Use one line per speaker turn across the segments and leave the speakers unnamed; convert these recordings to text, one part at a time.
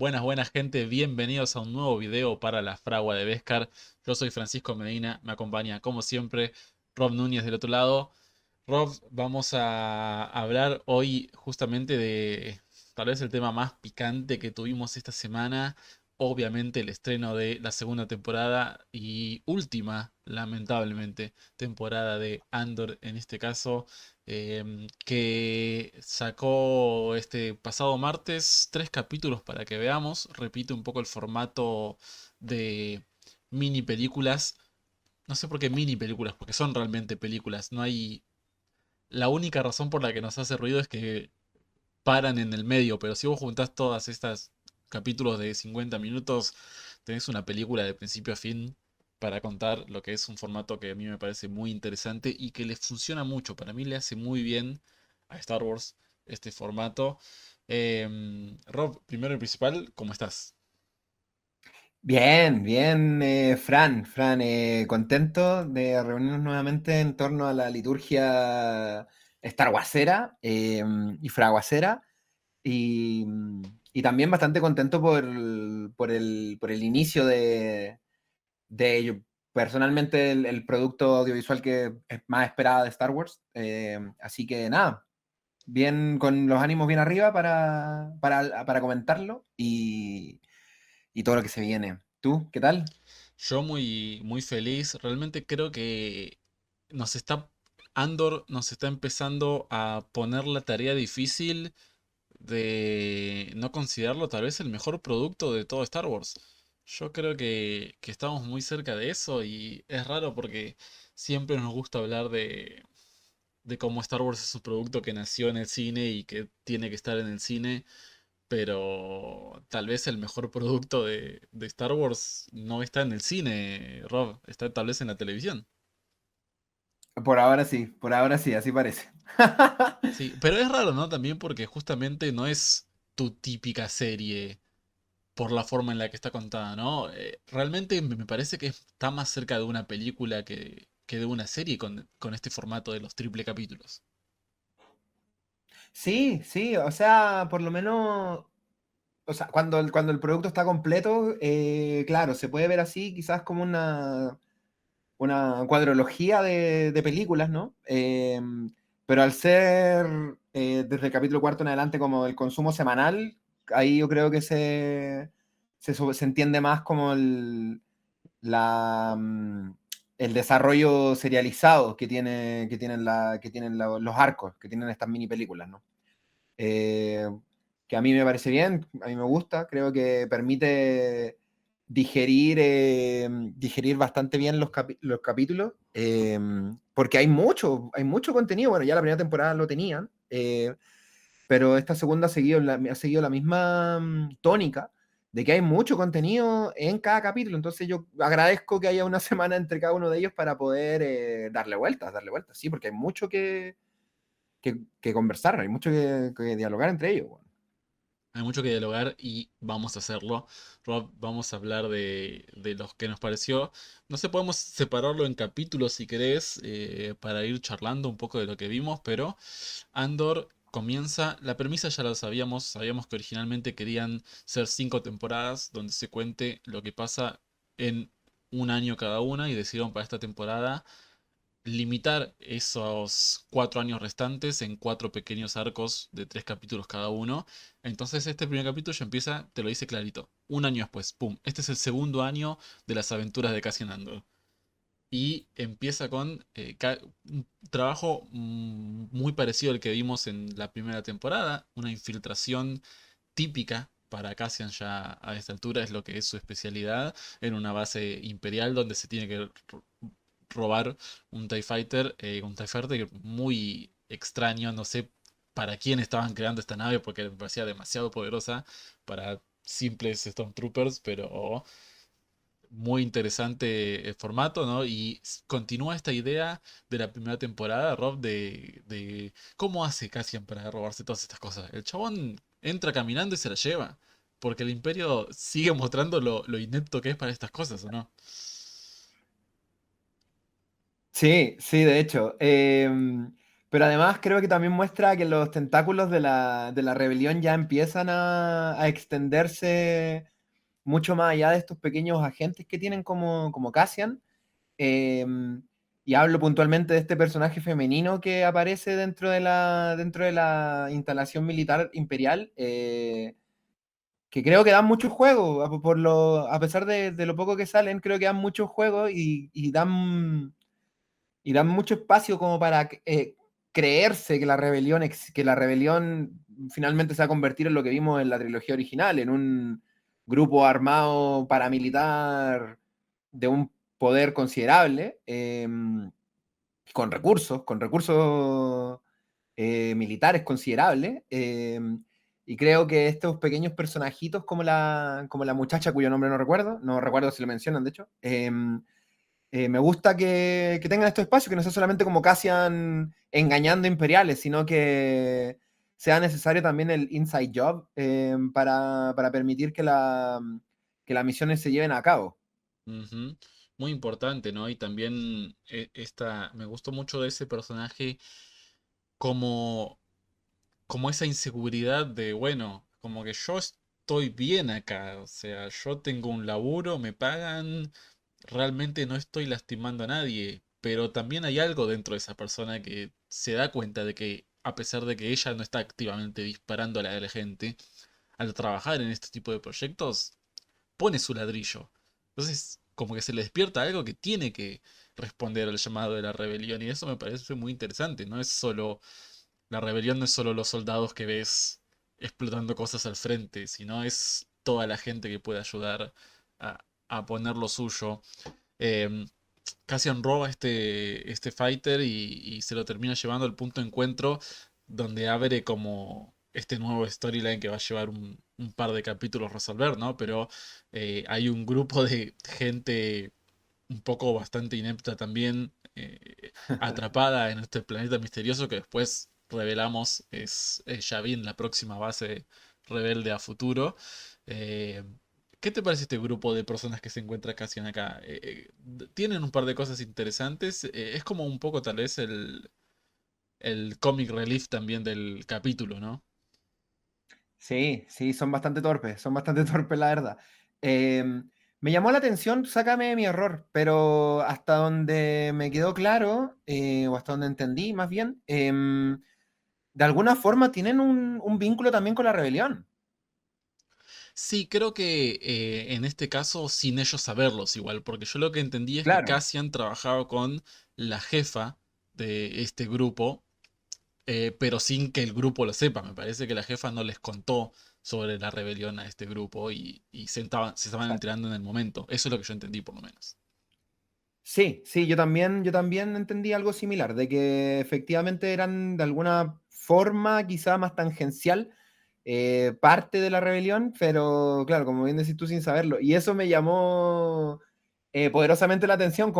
Buenas, buenas gente, bienvenidos a un nuevo video para la Fragua de Beskar. Yo soy Francisco Medina, me acompaña como siempre Rob Núñez del otro lado. Rob, vamos a hablar hoy justamente de tal vez el tema más picante que tuvimos esta semana. Obviamente el estreno de la segunda temporada y última, lamentablemente, temporada de Andor en este caso, que sacó este pasado martes 3 capítulos para que veamos. Repite un poco el formato de mini películas. No sé por qué mini películas, porque son realmente películas. No hay la única razón por la que nos hace ruido es que paran en el medio, pero si vos juntás todas estas capítulos de 50 minutos, tenés una película de principio a fin para contar lo que es un formato que a mí me parece muy interesante y que le funciona mucho. Para mí le hace muy bien a Star Wars este formato. Rob, primero y principal, ¿cómo estás?
Bien, bien, Fran, contento de reunirnos nuevamente en torno a la liturgia starwasera y fraguacera y, y también bastante contento por el inicio de ello. Personalmente el producto audiovisual que es más esperado de Star Wars, así que nada, bien con los ánimos bien arriba para comentarlo y todo lo que se viene. ¿Tú, qué tal?
Yo muy, muy feliz. Realmente creo que nos está, Andor nos está empezando a poner la tarea difícil de no considerarlo tal vez el mejor producto de todo Star Wars. Yo creo que estamos muy cerca de eso y es raro porque siempre nos gusta hablar de cómo Star Wars es un producto que nació en el cine y que tiene que estar en el cine, pero tal vez el mejor producto de Star Wars no está en el cine, Rob, está tal vez en la televisión.
Por ahora sí, así parece.
Sí, pero es raro, ¿no? También porque justamente no es tu típica serie por la forma en la que está contada, ¿no? Realmente me parece que está más cerca de una película que de una serie con este formato de los triple capítulos.
Sí, sí, o sea, por lo menos, o sea, cuando el producto está completo, claro, se puede ver así, quizás como una cuadrología de películas, ¿no? Pero al ser desde el capítulo cuarto en adelante como el consumo semanal, ahí yo creo que se entiende más como la, mm, el desarrollo serializado que tienen los arcos, que tienen estas mini películas, ¿no? Eh, que a mí me parece bien, a mí me gusta, creo que permite digerir bastante bien los capítulos, porque hay mucho contenido, bueno, ya la primera temporada lo tenían, pero esta segunda ha seguido la misma tónica de que hay mucho contenido en cada capítulo, entonces yo agradezco que haya una semana entre cada uno de ellos para poder darle vueltas, sí, porque hay mucho que conversar, hay mucho que dialogar entre ellos. Bueno.
Hay mucho que dialogar y vamos a hacerlo. Rob, vamos a hablar de los que nos pareció. No sé, podemos separarlo en capítulos si querés, para ir charlando un poco de lo que vimos, pero Andor comienza, la premisa ya la sabíamos, sabíamos que originalmente querían ser 5 temporadas donde se cuente lo que pasa en un año cada una y decidieron para esta temporada limitar esos 4 años restantes en 4 pequeños arcos de 3 capítulos cada uno. Entonces este primer capítulo ya empieza, te lo dice clarito, un año después, ¡pum! Este es el segundo año de las aventuras de Cassian Andor. Y empieza con un trabajo muy parecido al que vimos en la primera temporada, una infiltración típica para Cassian ya a esta altura, es lo que es su especialidad, en una base imperial donde se tiene que robar un TIE Fighter muy extraño, no sé para quién estaban creando esta nave porque me parecía demasiado poderosa para simples Stormtroopers, pero muy interesante el formato, ¿no? Y continúa esta idea de la primera temporada, Rob, de cómo hace Cassian para robarse todas estas cosas. El chabón entra caminando y se la lleva, porque el Imperio sigue mostrando lo inepto que es para estas cosas, ¿o no?
Sí, sí, de hecho. Pero además creo que también muestra que los tentáculos de la rebelión ya empiezan a extenderse mucho más allá de estos pequeños agentes que tienen como Cassian. Eh, y hablo puntualmente de este personaje femenino que aparece dentro de la instalación militar imperial, que creo que dan mucho juego, a pesar de lo poco que salen, creo que dan mucho juego y dan mucho espacio como para creerse que que la rebelión finalmente se va a convertir en lo que vimos en la trilogía original, en un grupo armado paramilitar de un poder considerable, con recursos militares considerables. Y creo que estos pequeños personajitos como la muchacha cuyo nombre no recuerdo, no recuerdo si lo mencionan de hecho, me gusta que tengan estos espacios, que no sea solamente como Cassian engañando imperiales, sino que sea necesario también el inside job para permitir que las misiones se lleven a cabo.
Ujú. Muy importante, ¿no? Y también me gustó mucho de ese personaje como, como esa inseguridad de, bueno, como que yo estoy bien acá, o sea, yo tengo un laburo, me pagan, realmente no estoy lastimando a nadie, pero también hay algo dentro de esa persona que se da cuenta de que a pesar de que ella no está activamente disparando a la gente, al trabajar en este tipo de proyectos, pone su ladrillo. Entonces, como que se le despierta algo que tiene que responder al llamado de la rebelión. Y eso me parece muy interesante. No es solo. La rebelión no es solo los soldados que ves explotando cosas al frente, sino es toda la gente que puede ayudar a poner lo suyo. Em, Cassian roba este fighter y se lo termina llevando al punto de encuentro donde abre como este nuevo storyline que va a llevar un par de capítulos resolver, ¿no? Pero hay un grupo de gente un poco bastante inepta también, atrapada en este planeta misterioso que después revelamos es Yavin, la próxima base rebelde a futuro. Eh, ¿Qué te parece este grupo de personas que se encuentra casi en acá? Tienen un par de cosas interesantes. Es como un poco tal vez el comic relief también del capítulo, ¿no?
Sí, sí, son bastante torpes, la verdad. Me llamó la atención, sácame de mi error, pero hasta donde me quedó claro, o hasta donde entendí más bien, de alguna forma tienen un vínculo también con la rebelión.
Sí, creo que en este caso sin ellos saberlos igual, porque yo lo que entendí es que
Claro.
Cassian trabajaba con la jefa de este grupo, pero sin que el grupo lo sepa. Me parece que la jefa no les contó sobre la rebelión a este grupo y se estaban
Exacto.
enterando en el momento. Eso es lo que yo entendí por lo menos.
Sí, sí, yo también entendí algo similar, de que efectivamente eran de alguna forma, quizá más tangencial, parte de la rebelión, pero claro, como bien decís tú sin saberlo. Y eso me llamó poderosamente la atención,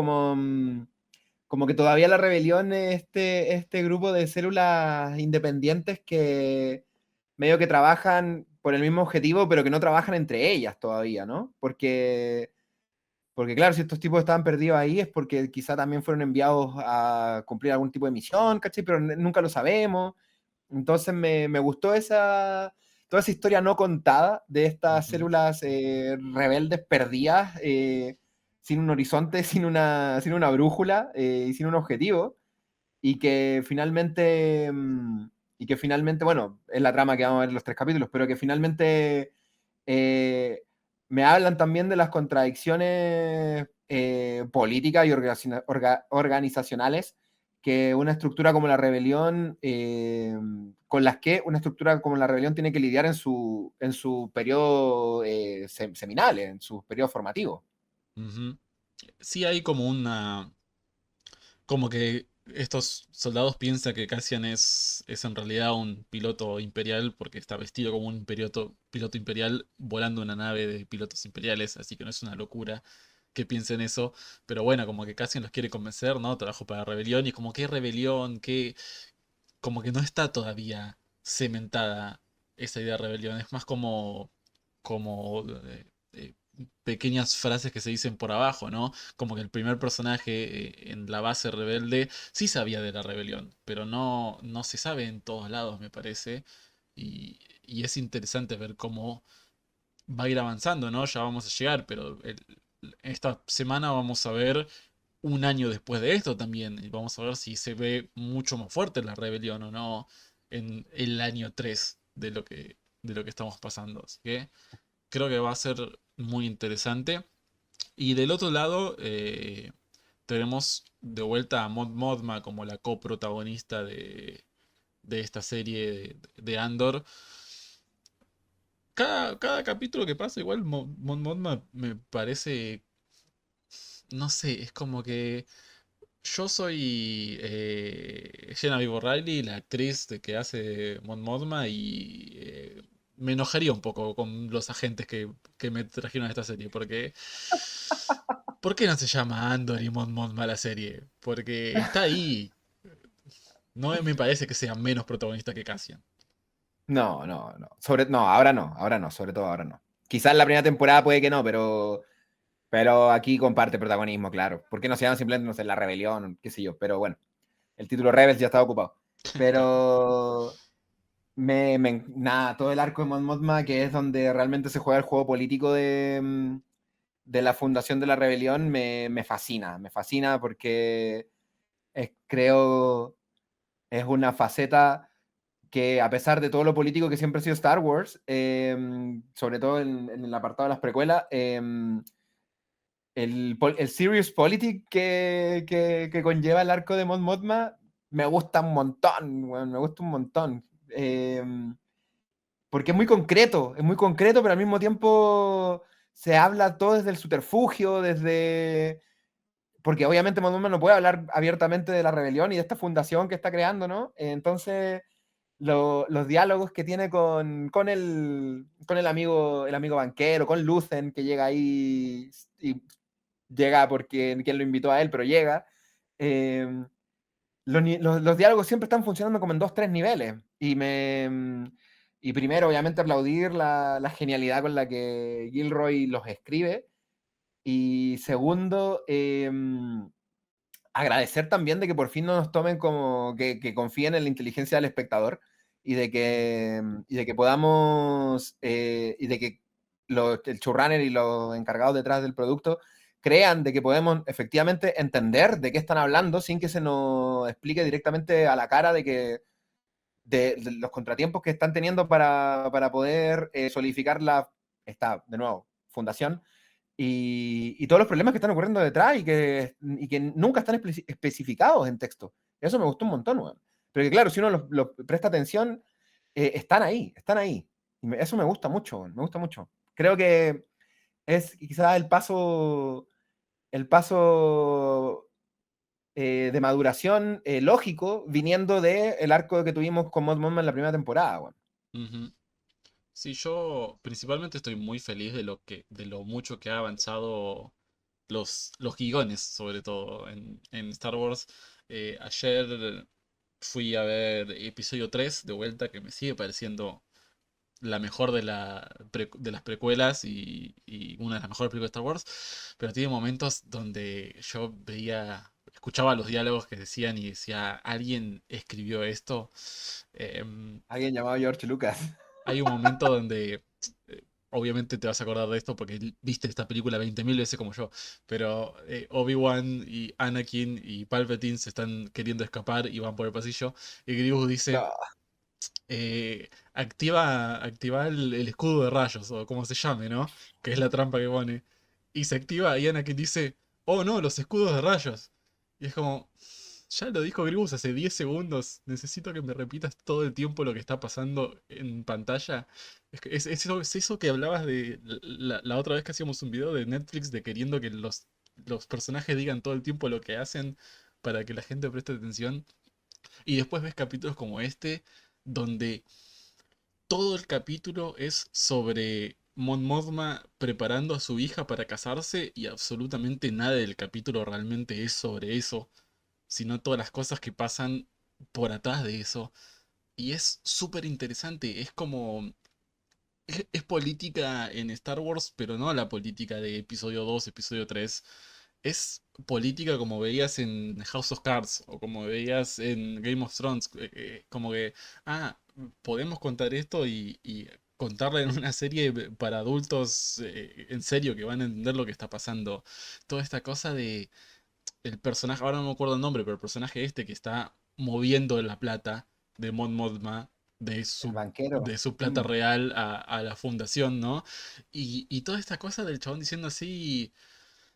como que todavía la rebelión es este grupo de células independientes que medio que trabajan por el mismo objetivo, pero que no trabajan entre ellas todavía, ¿no? Porque claro, si estos tipos estaban perdidos ahí es porque quizá también fueron enviados a cumplir algún tipo de misión, ¿cachai? Pero nunca lo sabemos. Entonces me gustó toda esa historia no contada de estas
Ujú,
células rebeldes perdidas, sin un horizonte, sin una brújula y sin un objetivo. Y que finalmente, y que finalmente, bueno, es la trama que vamos a ver en los tres capítulos, pero que finalmente eh, me hablan también de las contradicciones políticas y organizacionales que una estructura como la rebelión, con las que una estructura como la rebelión tiene que lidiar en su periodo seminal, en su periodo formativo.
ujú. Sí hay como una. Como que estos soldados piensan que Cassian es en realidad un piloto imperial porque está vestido como un piloto imperial volando una nave de pilotos imperiales, así que no es una locura que piensen eso. Pero bueno, como que Cassian los quiere convencer, ¿no? Trabajo para la rebelión y como que rebelión, que como que no está todavía cementada esa idea de rebelión. Es más como pequeñas frases que se dicen por abajo, ¿no? Como que el primer personaje en la base rebelde sí sabía de la rebelión, pero no se sabe en todos lados, me parece. Y es interesante ver cómo va a ir avanzando, ¿no? Ya vamos a llegar, pero esta semana vamos a ver un año después de esto también. Y vamos a ver si se ve mucho más fuerte la rebelión o no en el año 3 de lo que estamos pasando. Así que creo que va a ser muy interesante. Y del otro lado, tenemos de vuelta a Mon Mothma como la coprotagonista de esta serie de Andor. Cada capítulo que pasa, igual Mon Mothma me parece, no sé, es como que yo soy Genevieve O'Reilly, la actriz que hace Mon Mothma, y me enojaría un poco con los agentes que me trajeron a esta serie, porque ¿por qué no se llama Andor y Mon Mothma la serie? Porque está ahí, no me parece que sea menos protagonista que Cassian.
No, no, no. Ahora no, sobre todo ahora no. Quizás la primera temporada puede que no, pero aquí comparte protagonismo, claro. ¿Por qué no se llama simplemente, no sé, la rebelión, qué sé yo? Pero bueno, el título Rebels ya estaba ocupado.
Claro.
Pero nada, todo el arco de Mon Mothma, que es donde realmente se juega el juego político de la fundación de la rebelión, me fascina. Me fascina porque creo es una faceta que, a pesar de todo lo político que siempre ha sido Star Wars, sobre todo en el apartado de las precuelas, el serious politics que conlleva el arco de Mon Mothma me gusta un montón, weón, me gusta un montón. Porque es muy concreto, pero al mismo tiempo se habla todo desde el subterfugio, desde... Porque obviamente Mon Mothma no puede hablar abiertamente de la rebelión y de esta fundación que está creando, ¿no? Entonces, los diálogos que tiene con el amigo banquero, con Lucen, que llega ahí y llega porque quien lo invitó a él, pero llega. eh, los diálogos siempre están funcionando como en dos, tres niveles. Y primero, obviamente, aplaudir la genialidad con la que Gilroy los escribe. Y segundo, agradecer también de que por fin no nos tomen como que confíen en la inteligencia del espectador y de que podamos, y de que el showrunner y los encargados detrás del producto crean de que podemos efectivamente entender de qué están hablando sin que se nos explique directamente a la cara de los contratiempos que están teniendo para poder solidificar de nuevo, fundación y todos los problemas que están ocurriendo detrás y que nunca están especificados en texto. Eso me gustó un montón, weón. Pero que claro, si uno lo presta atención, están ahí, están ahí. Eso me gusta mucho, weón, me gusta mucho. Creo que es quizás el paso de maduración lógico viniendo del arco que tuvimos con Mod Mothma en la primera temporada, weón.
Ujú. Sí, yo principalmente estoy muy feliz de lo mucho que ha avanzado los guiones, sobre todo en Star Wars. Ayer fui a ver episodio 3 de vuelta, que me sigue pareciendo la mejor de las precuelas y una de las mejores películas de Star Wars, pero tiene momentos donde yo escuchaba los diálogos que decían y decía, ¿alguien escribió esto? Em,
Alguien llamado George Lucas.
Hay un momento donde, obviamente te vas a acordar de esto porque viste esta película 20.000 veces como yo, pero Obi-Wan y Anakin y Palpatine se están queriendo escapar y van por el pasillo y Grievous dice,
No,
activa el escudo de rayos o como se llame, ¿no? Que es la trampa que pone. Y se activa y Anakin dice, oh no, los escudos de rayos. Y es como, ya lo dijo Grievous hace 10 segundos. Necesito que me repitas todo el tiempo lo que está pasando en pantalla. Es eso que hablabas de la otra vez que hacíamos un video de Netflix de queriendo que los personajes digan todo el tiempo lo que hacen para que la gente preste atención. Y después ves capítulos como este, donde todo el capítulo es sobre Mon Mothma preparando a su hija para casarse y absolutamente nada del capítulo realmente es sobre eso, sino todas las cosas que pasan por atrás de eso. Y es súper interesante, es como es política en Star Wars, pero no la política de episodio 2 episodio 3. Es política como veías en House of Cards o como veías en Game of Thrones. Como que, ah, podemos contar esto y contarla en una serie para adultos en serio que van a entender lo que está pasando. Toda esta cosa de el personaje, ahora no me acuerdo el nombre, pero el personaje este que está moviendo la plata de Mon Mothma,
El
de
banquero.
su plata
Mm,
real a la fundación, ¿no? Y toda esta cosa del chabón diciendo así,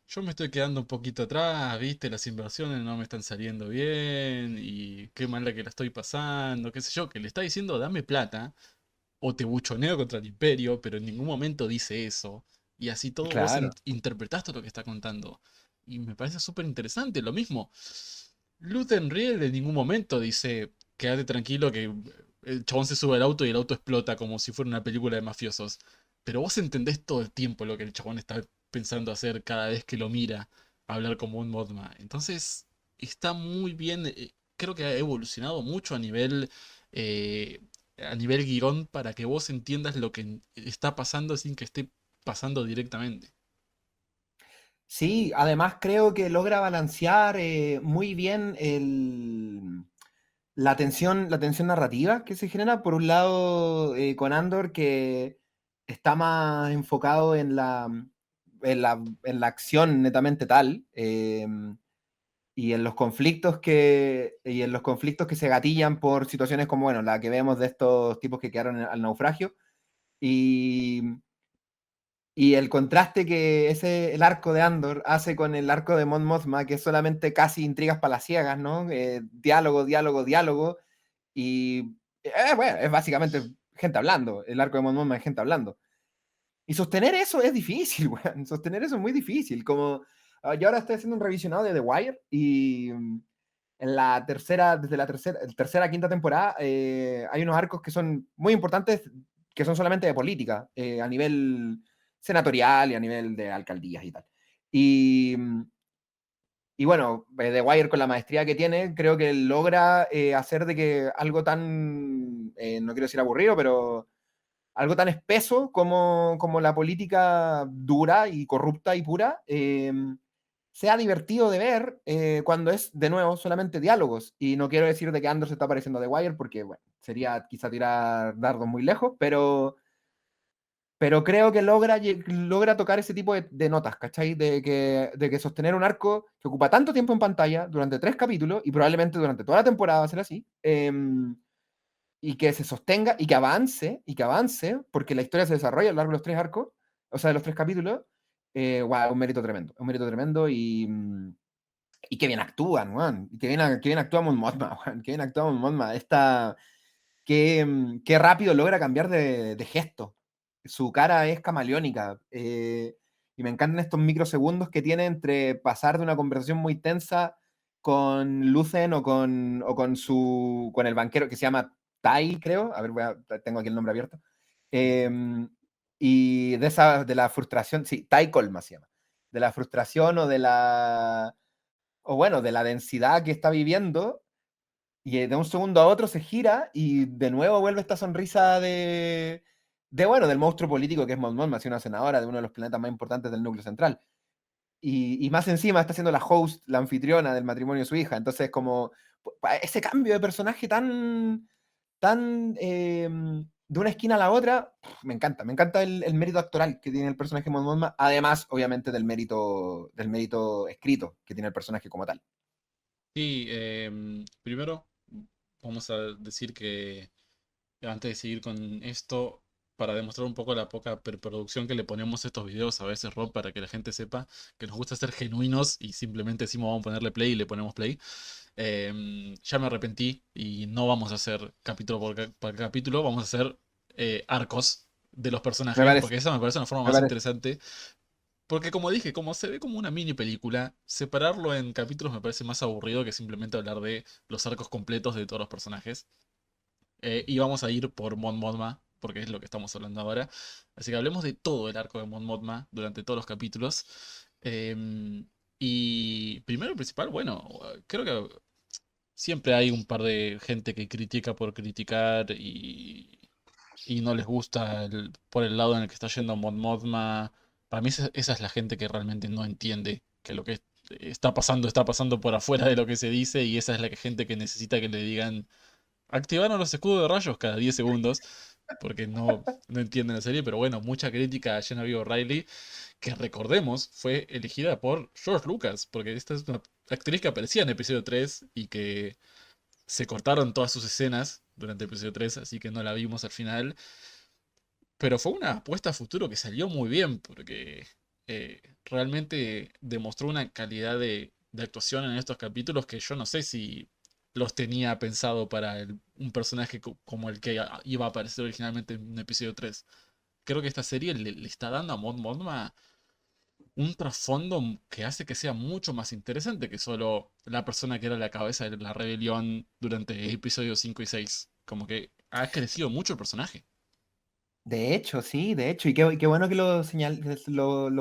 yo me estoy quedando un poquito atrás, viste, las inversiones no me están saliendo bien y qué mala que la estoy pasando, qué sé yo, que le está diciendo dame plata o te buchoneo contra el imperio, pero en ningún momento dice eso. Y así todo vos
claro.
interpretás todo lo que está contando. Y me parece súper interesante. Lo mismo, Luthen Riel en ningún momento dice, quédate tranquilo que el chabón se sube al auto y el auto explota como si fuera una película de mafiosos. Pero vos entendés todo el tiempo lo que el chabón está pensando hacer cada vez que lo mira hablar como un Mothma. Entonces, está muy bien. Creo que ha evolucionado mucho eh, a nivel guión para que vos entiendas lo que está pasando sin que esté pasando directamente.
Sí, además creo que logra balancear muy bien la tensión narrativa que se genera. Por un lado, con Andor, que está más enfocado en la acción netamente tal, y en los conflictos que se gatillan por situaciones como, bueno, la que vemos de estos tipos que quedaron al naufragio. Y y el contraste que el arco de Andor hace con el arco de Mon Mothma, que es solamente casi intrigas palaciegas, ¿no? Diálogo, diálogo, diálogo. Y bueno, es básicamente gente hablando. El arco de Mon Mothma es gente hablando. Y sostener eso es difícil, weón. Sostener eso es muy difícil. Como yo ahora estoy haciendo un revisionado de The Wire y en la tercera, desde la tercera quinta temporada, hay unos arcos que son muy importantes, que son solamente de política, a nivel senatorial y a nivel de alcaldías y tal. Y, y bueno, The Wire con la maestría que tiene, creo que logra hacer de que algo tan, no quiero decir aburrido, pero algo tan espeso como la política dura y corrupta y pura, sea divertido de ver cuando es, de nuevo, solamente diálogos. Y no quiero decir de que Andor se está pareciendo a The Wire, porque, bueno, sería quizá tirar dardos muy lejos, pero creo que logra tocar ese tipo de notas, ¿cachai? De que sostener un arco que ocupa tanto tiempo en pantalla durante 3 capítulos, y probablemente durante toda la temporada va a ser así, y que se sostenga y que avance, porque la historia se desarrolla a lo largo de los 3 arcos, o sea, de los 3 capítulos. Wow, un mérito tremendo y que bien actúan, weón. Y que bien actúa Mon Mothma, weón. Que bien actúa Mon Mothma. Qué rápido logra cambiar de gesto. Su cara es camaleónica. Y me encantan estos microsegundos que tiene entre pasar de una conversación muy tensa con Lucen con el banquero que se llama Tai, creo. A ver, tengo aquí el nombre abierto. Eh, y de la frustración, sí, Tai Colma se llama. De la frustración o bueno, de la densidad que está viviendo, y de un segundo a otro se gira y de nuevo vuelve esta sonrisa bueno, del monstruo político que es Mon Mothma, una senadora de uno de los planetas más importantes del núcleo central. Y más encima está siendo la host, la anfitriona del matrimonio de su hija. Entonces, como ese cambio de personaje tan de una esquina a la otra, me encanta el mérito actoral que tiene el personaje Mon Mothma, además, obviamente, del mérito escrito que tiene el personaje como tal.
Sí, primero vamos a decir que antes de seguir con esto, para demostrar un poco la poca preproducción que le ponemos a estos videos a veces, Rob, para que la gente sepa que nos gusta ser genuinos y simplemente decimos vamos a ponerle play y le ponemos play. Ya me arrepentí y no vamos a hacer capítulo por capítulo, vamos a hacer arcos de los
Me
personajes,
parece,
porque esa me parece una forma
me
más
parece.
interesante. Porque como dije, como se ve como una mini película, separarlo en capítulos me parece más aburrido que simplemente hablar de los arcos completos de todos los personajes. Y vamos a ir por Mon Mothma, porque es lo que estamos hablando ahora. Así que hablemos de todo el arco de Mon Mothma durante todos los capítulos. Em, y primero y principal, bueno, creo que siempre hay un par de gente que critica por criticar y no les gusta por el lado en el que está yendo Mon Mothma. Para mí esa es la gente que realmente no entiende que lo que está pasando por afuera de lo que se dice y esa es la gente que necesita que le digan activaron los escudos de rayos cada 10 segundos porque no entienden la serie, pero bueno, mucha crítica a Genevieve O'Reilly que recordemos fue elegida por George Lucas, porque esta es una actriz que aparecía en episodio 3 y que se cortaron todas sus escenas durante el episodio 3, así que no la vimos al final. Pero fue una apuesta a futuro que salió muy bien, porque realmente demostró una calidad de actuación en estos capítulos que yo no sé si los tenía pensado para un personaje como el que iba a aparecer originalmente en un episodio 3. Creo que esta serie le está dando a Mon Mothma un trasfondo que hace que sea mucho más interesante que solo la persona que era la cabeza de la rebelión durante episodios 5 y 6. Como que ha crecido mucho el personaje.
De hecho, sí, de hecho, y qué bueno que lo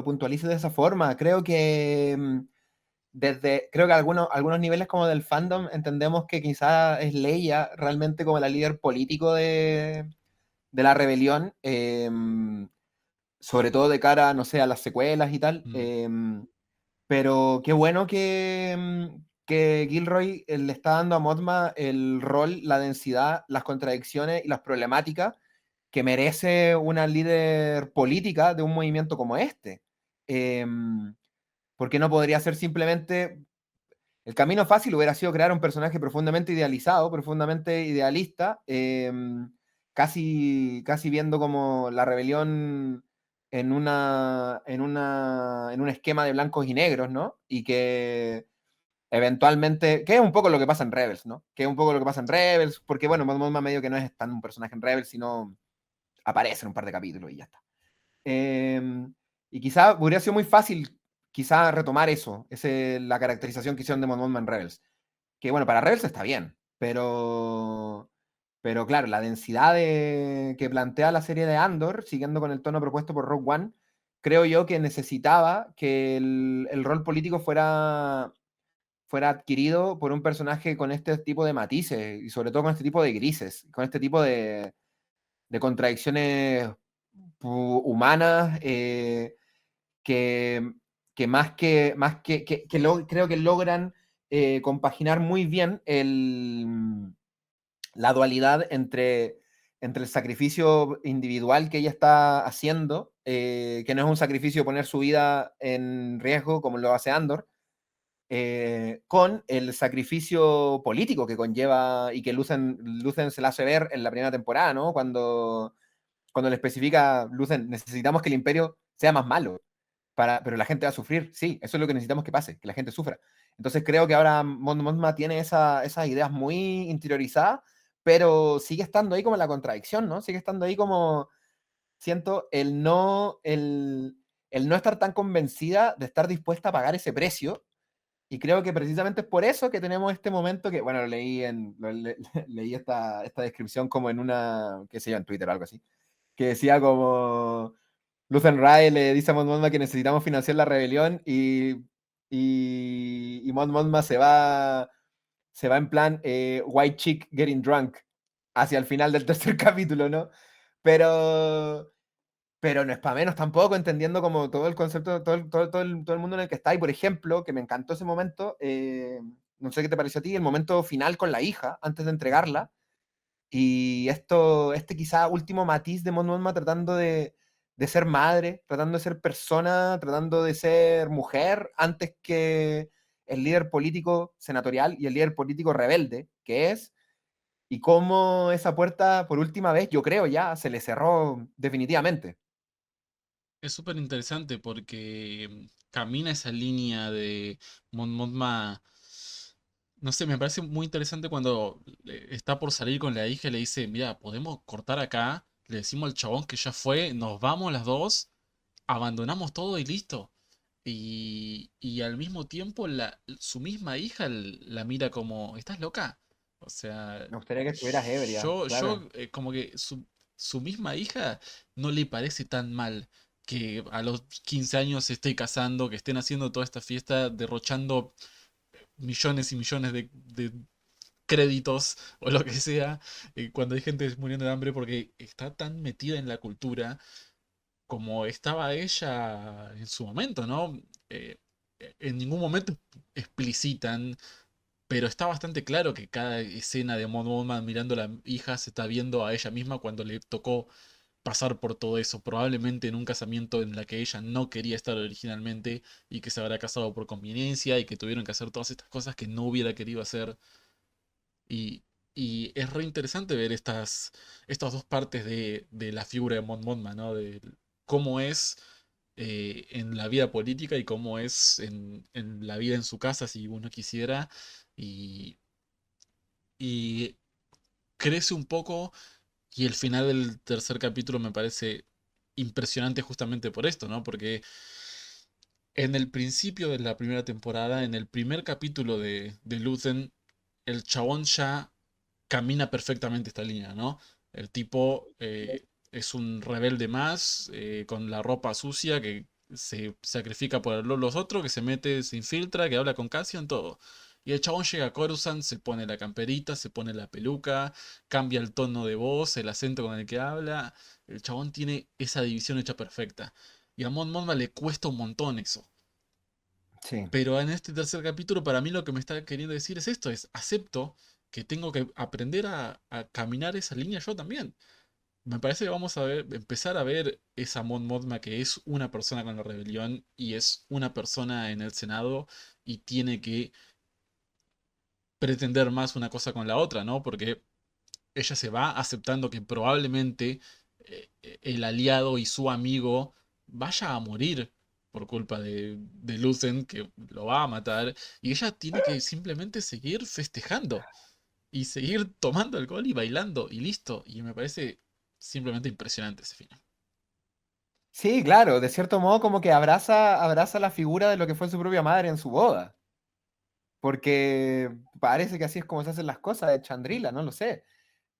puntualices de esa forma. Creo que creo que algunos niveles como del fandom entendemos que quizá es Leia realmente como la líder político de la rebelión, sobre todo de cara, no sé, a las secuelas y tal.
Mm.
Pero qué bueno que Gilroy le está dando a Mothma el rol, la densidad, las contradicciones y las problemáticas que merece una líder política de un movimiento como este. Porque no podría ser simplemente... El camino fácil hubiera sido crear un personaje profundamente idealizado, profundamente idealista, casi viendo como la rebelión en un esquema de blancos y negros, ¿no? Y que eventualmente, que es un poco lo que pasa en Rebels, ¿no? Que es un poco lo que pasa en Rebels, porque bueno, Mon Mothma medio que no es tan un personaje en Rebels, sino aparece en un par de capítulos y ya está. Y quizá hubiera sido muy fácil quizá retomar eso, la caracterización que hicieron de Mon Mothma en Rebels. Que bueno, para Rebels está bien, pero claro, la densidad que plantea la serie de Andor, siguiendo con el tono propuesto por Rogue One, creo yo que necesitaba que el rol político fuera adquirido por un personaje con este tipo de matices y sobre todo con este tipo de grises, con este tipo de contradicciones humanas que, creo que logran compaginar muy bien la dualidad entre el sacrificio individual que ella está haciendo, que no es un sacrificio poner su vida en riesgo como lo hace Andor, con el sacrificio político que conlleva y que Lucen se la hace ver en la primera temporada, ¿no? Cuando le especifica Lucen, necesitamos que el imperio sea más malo, pero la gente va a sufrir, sí, eso es lo que necesitamos que pase, que la gente sufra. Entonces creo que ahora Mon Mothma tiene esas ideas muy interiorizadas, pero sigue estando ahí como la contradicción, ¿no? Sigue estando ahí como, siento, el no estar tan convencida de estar dispuesta a pagar ese precio. Y creo que precisamente es por eso que tenemos este momento que, bueno, leí esta descripción como en una, qué sé yo, en Twitter o algo así, que decía como Luthen Rae le dice a Mon Mothma que necesitamos financiar la rebelión y Mon Mothma se va en plan white chick getting drunk hacia el final del tercer capítulo, ¿no? Pero, pero no es para menos tampoco, entendiendo como todo el concepto, todo el mundo en el que está. Y por ejemplo, que me encantó ese momento, no sé qué te pareció a ti, el momento final con la hija, antes de entregarla, y este quizá último matiz de Mon Mothma tratando de ser madre, tratando de ser persona, tratando de ser mujer, antes que el líder político senatorial y el líder político rebelde, que es, y cómo esa puerta, por última vez, yo creo ya, se le cerró definitivamente.
Es súper interesante porque camina esa línea de Mon Mothma. No sé, me parece muy interesante cuando está por salir con la hija y le dice, mira, podemos cortar acá, le decimos al chabón que ya fue, nos vamos las dos, abandonamos todo y listo. Y al mismo tiempo su misma hija la mira como, ¿estás loca? O sea,
Me gustaría que estuvieras ebria, claro.
como que su misma hija no le parece tan mal que a los 15 años se esté casando, que estén haciendo toda esta fiesta, derrochando millones y millones de créditos o lo que sea, cuando hay gente muriendo de hambre, porque está tan metida en la cultura como estaba ella en su momento, ¿no? Eh, en ningún momento explicitan, pero está bastante claro que cada escena de Mon Mothma mirando a la hija se está viendo a ella misma cuando le tocó pasar por todo eso, probablemente en un casamiento en la que ella no quería estar originalmente y que se habrá casado por conveniencia y que tuvieron que hacer todas estas cosas que no hubiera querido hacer. Y, y es re interesante ver estas dos partes de la figura de Mon Mothma, ¿no? De cómo es en la vida política y cómo es en la vida en su casa, si uno quisiera. Y, y crece un poco y el final del tercer capítulo me parece impresionante justamente por esto, ¿no? Porque en el principio de la primera temporada, en el primer capítulo de Luthen, el chabón ya camina perfectamente esta línea, ¿no? El tipo es un rebelde más, con la ropa sucia, que se sacrifica por los otros, que se mete, se infiltra, que habla con Cassian, todo. Y el chabón llega a Coruscant, se pone la camperita, se pone la peluca, cambia el tono de voz, el acento con el que habla. El chabón tiene esa división hecha perfecta. Y a Mon Mothma le cuesta un montón eso.
Sí.
Pero en este tercer capítulo, para mí lo que me está queriendo decir es esto, es acepto que tengo que aprender a caminar esa línea yo también. Me parece que vamos a ver, empezar a ver esa Mon Mothma que es una persona con la rebelión y es una persona en el Senado y tiene que pretender más una cosa con la otra, ¿no? Porque ella se va aceptando que probablemente el aliado y su amigo vaya a morir por culpa de Lucen, que lo va a matar, y ella tiene que simplemente seguir festejando y seguir tomando alcohol y bailando y listo. Y me parece simplemente impresionante ese final.
Sí, claro, de cierto modo como que abraza la figura de lo que fue su propia madre en su boda. Porque parece que así es como se hacen las cosas de Chandrila, no lo sé.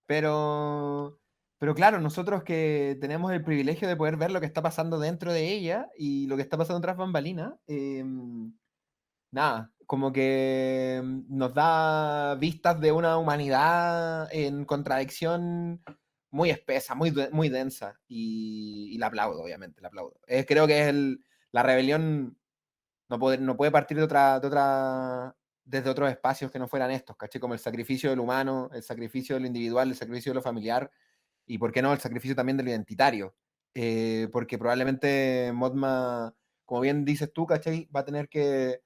Pero, pero claro, nosotros que tenemos el privilegio de poder ver lo que está pasando dentro de ella y lo que está pasando tras bambalinas, nada, como que nos da vistas de una humanidad en contradicción muy espesa, muy densa. Y la aplaudo, obviamente, la aplaudo. Creo que es la rebelión no puede partir desde otros espacios que no fueran estos, ¿caché? Como el sacrificio del humano, el sacrificio de lo individual, el sacrificio de lo familiar, y por qué no, el sacrificio también de lo identitario. Porque probablemente Modma, como bien dices tú, ¿cachai? Va a tener que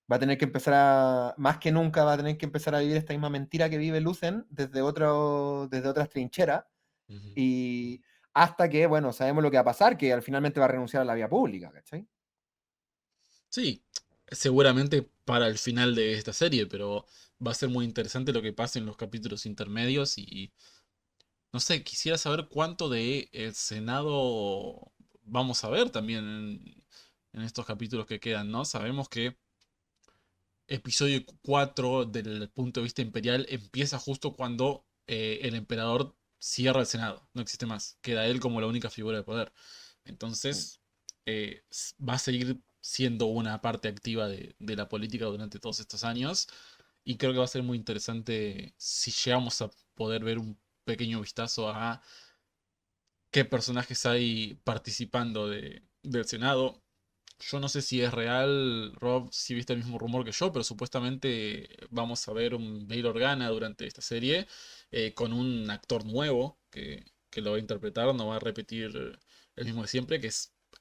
empezar más que nunca, va a tener que empezar a vivir esta misma mentira que vive Lucen desde otras trincheras,
Ujú.
y hasta que, bueno, sabemos lo que va a pasar, que al finalmente va a renunciar a la vía pública, ¿cachai?
Sí, seguramente para el final de esta serie, pero va a ser muy interesante lo que pase en los capítulos intermedios y no sé, quisiera saber cuánto de el Senado vamos a ver también en estos capítulos que quedan, ¿no? Sabemos que episodio 4 del punto de vista imperial empieza justo cuando el emperador cierra el Senado, no existe más, queda él como la única figura de poder.
Sí.
Entonces, va a seguir siendo una parte activa de la política durante todos estos años y creo que va a ser muy interesante si llegamos a poder ver un pequeño vistazo a qué personajes hay participando del Senado. Yo no sé si es real, Rob, si viste el mismo rumor que yo, pero supuestamente vamos a ver un Bail Organa durante esta serie con un actor nuevo que lo va a interpretar, no va a repetir el mismo de siempre,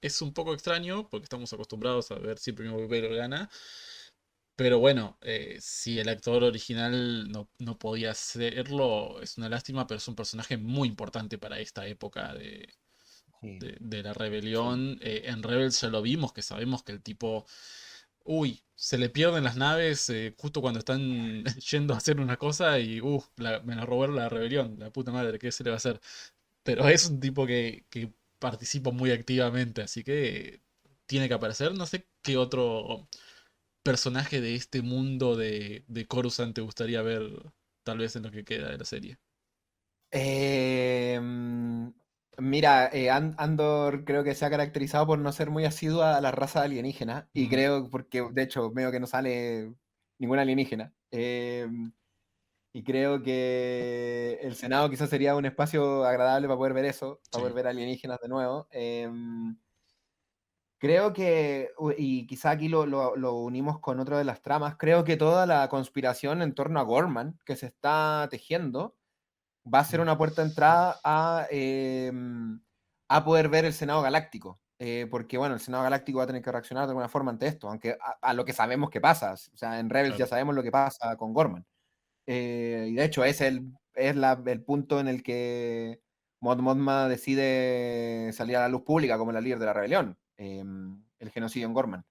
es un poco extraño porque estamos acostumbrados a ver siempre el mismo Bail Organa. Pero bueno, si el actor original no podía hacerlo, es una lástima, pero es un personaje muy importante para esta época
Sí,
de la
sí.
rebelión. En Rebels ya lo vimos, que sabemos que el tipo, uy, se le pierden las naves justo cuando están yendo a hacer una cosa y, me la robaron la rebelión, la puta madre, ¿qué se le va a hacer? Pero es un tipo que participa muy activamente, así que tiene que aparecer. No sé qué otro personaje de este mundo de Coruscant te gustaría ver, tal vez en lo que queda de la serie.
Eh, mm, Mira, Andor creo que se ha caracterizado por no ser muy asidua a la raza alienígena, y
Mm,
creo, porque de hecho veo que no sale ningún alienígena. Y creo que el Senado quizás sería un espacio agradable para poder ver eso, para poder
Sí,
ver alienígenas de nuevo. Creo que, y quizá aquí lo unimos con otra de las tramas, creo que toda la conspiración en torno a Gorman que se está tejiendo va a ser
mm,
una puerta de entrada a poder ver el Senado Galáctico. Porque, bueno, el Senado Galáctico va a tener que reaccionar de alguna forma ante esto, aunque a lo que sabemos que pasa. O sea, en Rebels ya
claro.
sabemos lo que pasa con Gorman. Y de hecho, es el punto en el que Mon Mothma decide salir a la luz pública como la líder de la rebelión. El genocidio en Gorman.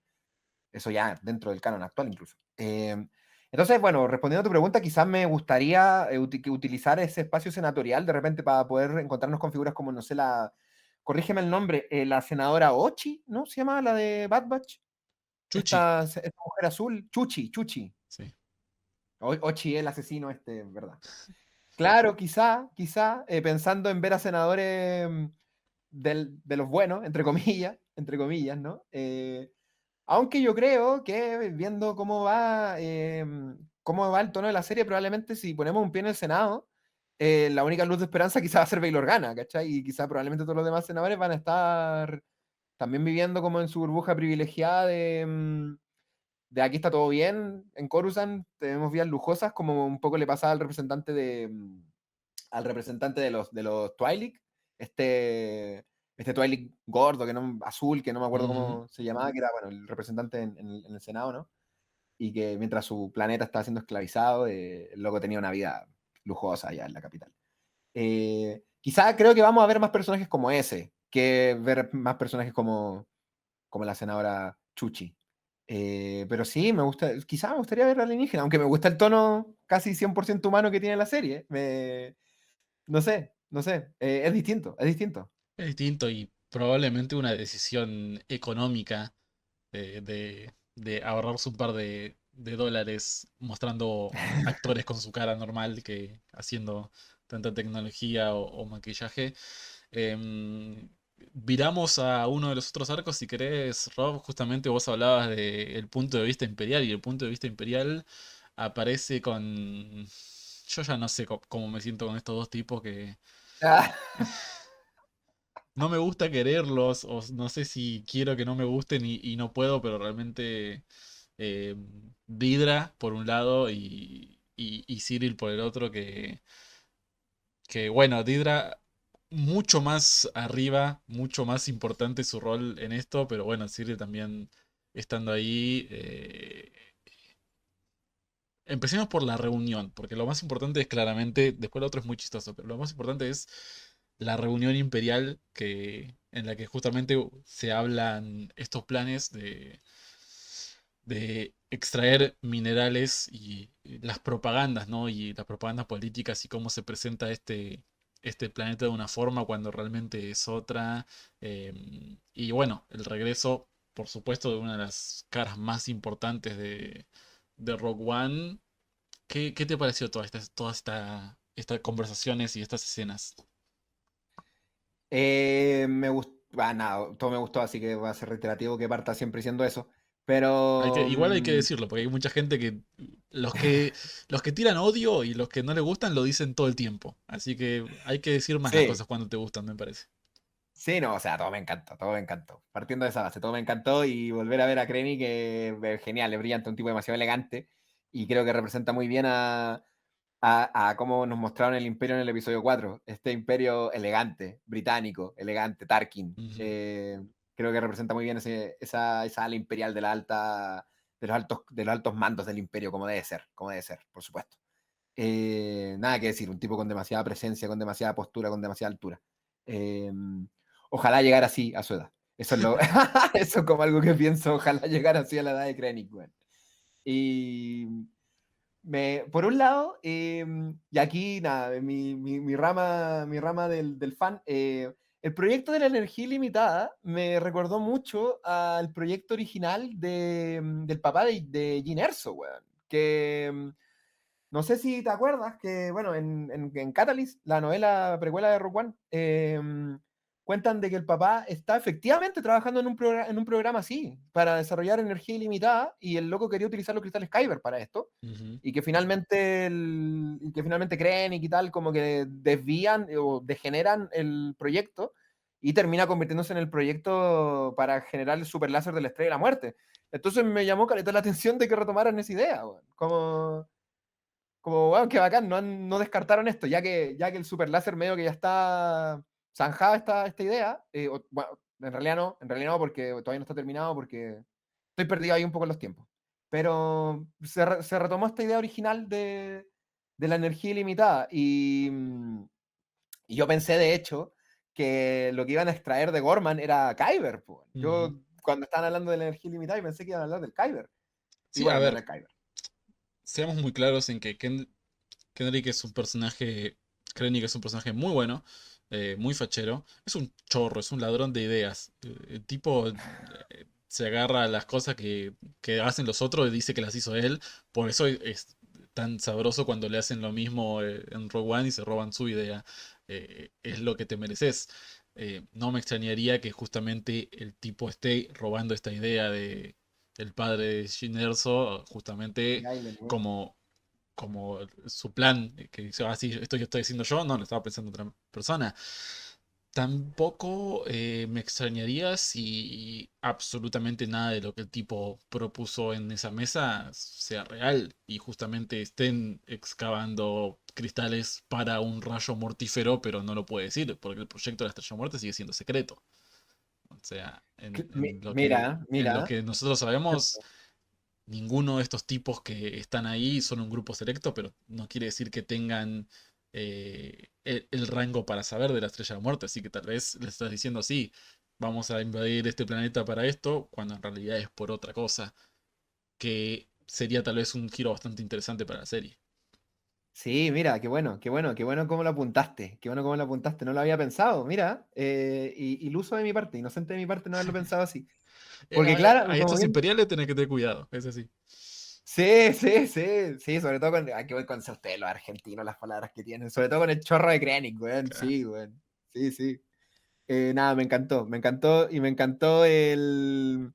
Eso ya dentro del canon actual incluso. Entonces, bueno, respondiendo a tu pregunta, quizás me gustaría utilizar ese espacio senatorial de repente para poder encontrarnos con figuras como, no sé, corrígeme el nombre, la senadora Ochi, ¿no? ¿Se llama la de Bad Batch?
Chuchi,
Esta mujer azul, Chuchi.
sí.
Ochi, el asesino ¿verdad? Claro, quizá, pensando en ver a senadores de los buenos, entre comillas, ¿no? Aunque yo creo que viendo cómo va el tono de la serie, probablemente si ponemos un pie en el Senado, la única luz de esperanza quizá va a ser Bail Organa, ¿cachai? Y quizá probablemente todos los demás senadores van a estar también viviendo como en su burbuja privilegiada de aquí está todo bien, en Coruscant tenemos vías lujosas, como un poco le pasaba al representante de los Twi'lek, este Twi'lek gordo, azul, que no me acuerdo
Ujú.
cómo se llamaba, que era, bueno, el representante en el Senado, ¿no? Y que mientras su planeta estaba siendo esclavizado, el loco tenía una vida lujosa allá en la capital. Quizá creo que vamos a ver más personajes como ese, que ver más personajes como la senadora Chuchi. Pero sí, quizá me gustaría ver alienígena, aunque me gusta el tono casi 100% humano que tiene la serie. No sé, es distinto, es distinto.
Es distinto y probablemente una decisión económica de ahorrarse un par de dólares mostrando actores con su cara normal que haciendo tanta tecnología o maquillaje. Em, Viramos a uno de los otros arcos, si querés, Rob. Justamente vos hablabas del punto de vista imperial y el punto de vista imperial aparece con... Yo ya no sé cómo me siento con estos dos tipos que
Ah,
no me gusta quererlos, o no sé si quiero que no me gusten y no puedo, pero realmente eh, Vidra por un lado y Cyril por el otro, que bueno, Didra mucho más arriba, mucho más importante su rol en esto, pero bueno, Cyril también estando ahí. Empecemos por la reunión, porque lo más importante es claramente, después lo otro es muy chistoso, pero lo más importante es la reunión imperial en la que justamente se hablan estos planes de extraer minerales y las propagandas, ¿no? Y las propagandas políticas y cómo se presenta este planeta de una forma cuando realmente es otra. Y bueno, el regreso, por supuesto, de una de las caras más importantes de Rogue One. ¿Qué te pareció estas conversaciones y estas escenas?
me gustó, nada, todo me gustó, así que va a ser reiterativo que parta siempre siendo eso.
Igual hay que decirlo, porque hay mucha gente los que tiran odio y los que no les gustan lo dicen todo el tiempo. Así que hay que decir más las
Sí,
cosas cuando te gustan, me parece.
sí, no, o sea, todo me encantó, todo me encantó. Partiendo de esa base, todo me encantó y volver a ver a Krennic, que es genial, es brillante, un tipo demasiado elegante y creo que representa muy bien a cómo nos mostraron el imperio en el episodio 4. Este imperio elegante, británico, elegante, Tarkin.
Ujú.
Creo que representa muy bien esa ala imperial de los altos mandos del imperio, como debe ser, por supuesto. Nada que decir, un tipo con demasiada presencia, con demasiada postura, con demasiada altura. Eh, Ojalá llegar así a su edad. Eso es como algo que pienso, ojalá llegar así a la edad de Krennic, weón. Y por un lado, y aquí nada, mi rama del fan, el proyecto de la energía ilimitada me recordó mucho al proyecto original del papá de Jyn Erso, weón. No sé si te acuerdas que, bueno, en Catalyst, la novela precuela de Rogue One, cuentan de que el papá está efectivamente trabajando en un programa así, para desarrollar energía ilimitada, y el loco quería utilizar los cristales Kyber para esto,
Ujú.
y que finalmente creen y tal, como que desvían o degeneran el proyecto, y termina convirtiéndose en el proyecto para generar el super láser de la Estrella de la Muerte. Entonces me llamó caleta la atención de que retomaran esa idea, weón. Como, wow, qué bacán, no descartaron esto, ya que el super láser medio que ya está zanjada esta idea. Bueno, en realidad no, porque todavía no está terminado, porque estoy perdido ahí un poco en los tiempos. Pero se retomó esta idea original de la energía ilimitada. Y yo pensé, de hecho, que lo que iban a extraer de Gorman era Kyber, po.
Ujú.
Yo, cuando estaban hablando de la energía ilimitada, yo pensé que iban a hablar del Kyber. Y
Sí, a
bueno, no
ver,
era el Kyber.
seamos muy claros en que Kendrick es un personaje, Krennic es un personaje muy bueno, muy fachero, es un chorro, es un ladrón de ideas. El tipo se agarra a las cosas que hacen los otros y dice que las hizo él, por eso es tan sabroso cuando le hacen lo mismo en Rogue One y se roban su idea. Es lo que te mereces. No me extrañaría que justamente el tipo esté robando esta idea de el padre de Jyn Erso, justamente como como su plan, que dice, ah, sí, esto yo estoy diciendo yo, no, lo estaba pensando otra persona. Tampoco me extrañaría si absolutamente nada de lo que el tipo propuso en esa mesa sea real y justamente estén excavando cristales para un rayo mortífero, pero no lo puede decir, porque el proyecto de la Estrella Muerte sigue siendo secreto. O sea,
Mira,
en lo
mira.
que nosotros sabemos, ninguno de estos tipos que están ahí son un grupo selecto, pero no quiere decir que tengan el rango para saber de la Estrella de la Muerte. Así que tal vez le estás diciendo, sí, vamos a invadir este planeta para esto, cuando en realidad es por otra cosa, que sería tal vez un giro bastante interesante para la serie.
Sí, mira, qué bueno, qué bueno, qué bueno cómo lo apuntaste, qué bueno cómo lo apuntaste, no lo había pensado, mira, iluso de mi parte, inocente de mi parte no haberlo pensado así. Porque claro,
A
como
estos
bien,
imperiales tenés que tener cuidado, es así.
sí, sí, sí, sí, sobre todo con, aquí voy con ustedes los argentinos, las palabras que tienen, sobre todo con el chorro de Krennic, weón, sí, weón, sí, sí. Nada, me encantó, y me encantó este,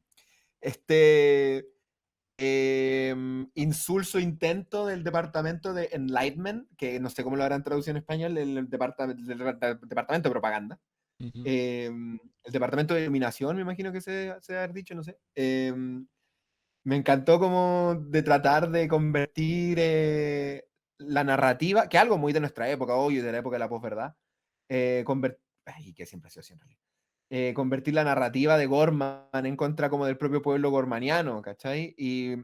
insulso intento del departamento de Enlightenment, que no sé cómo lo habrán traducido en español, departamento de propaganda.
Ujú.
El departamento de iluminación, me imagino que se ha dicho, no sé. Me encantó como de tratar de convertir la narrativa, que algo muy de nuestra época, hoy, de la época de la posverdad, ay, que siempre ha sido así en realidad. Convertir la narrativa de Gorman en contra como del propio pueblo gormaniano, ¿cachai? Y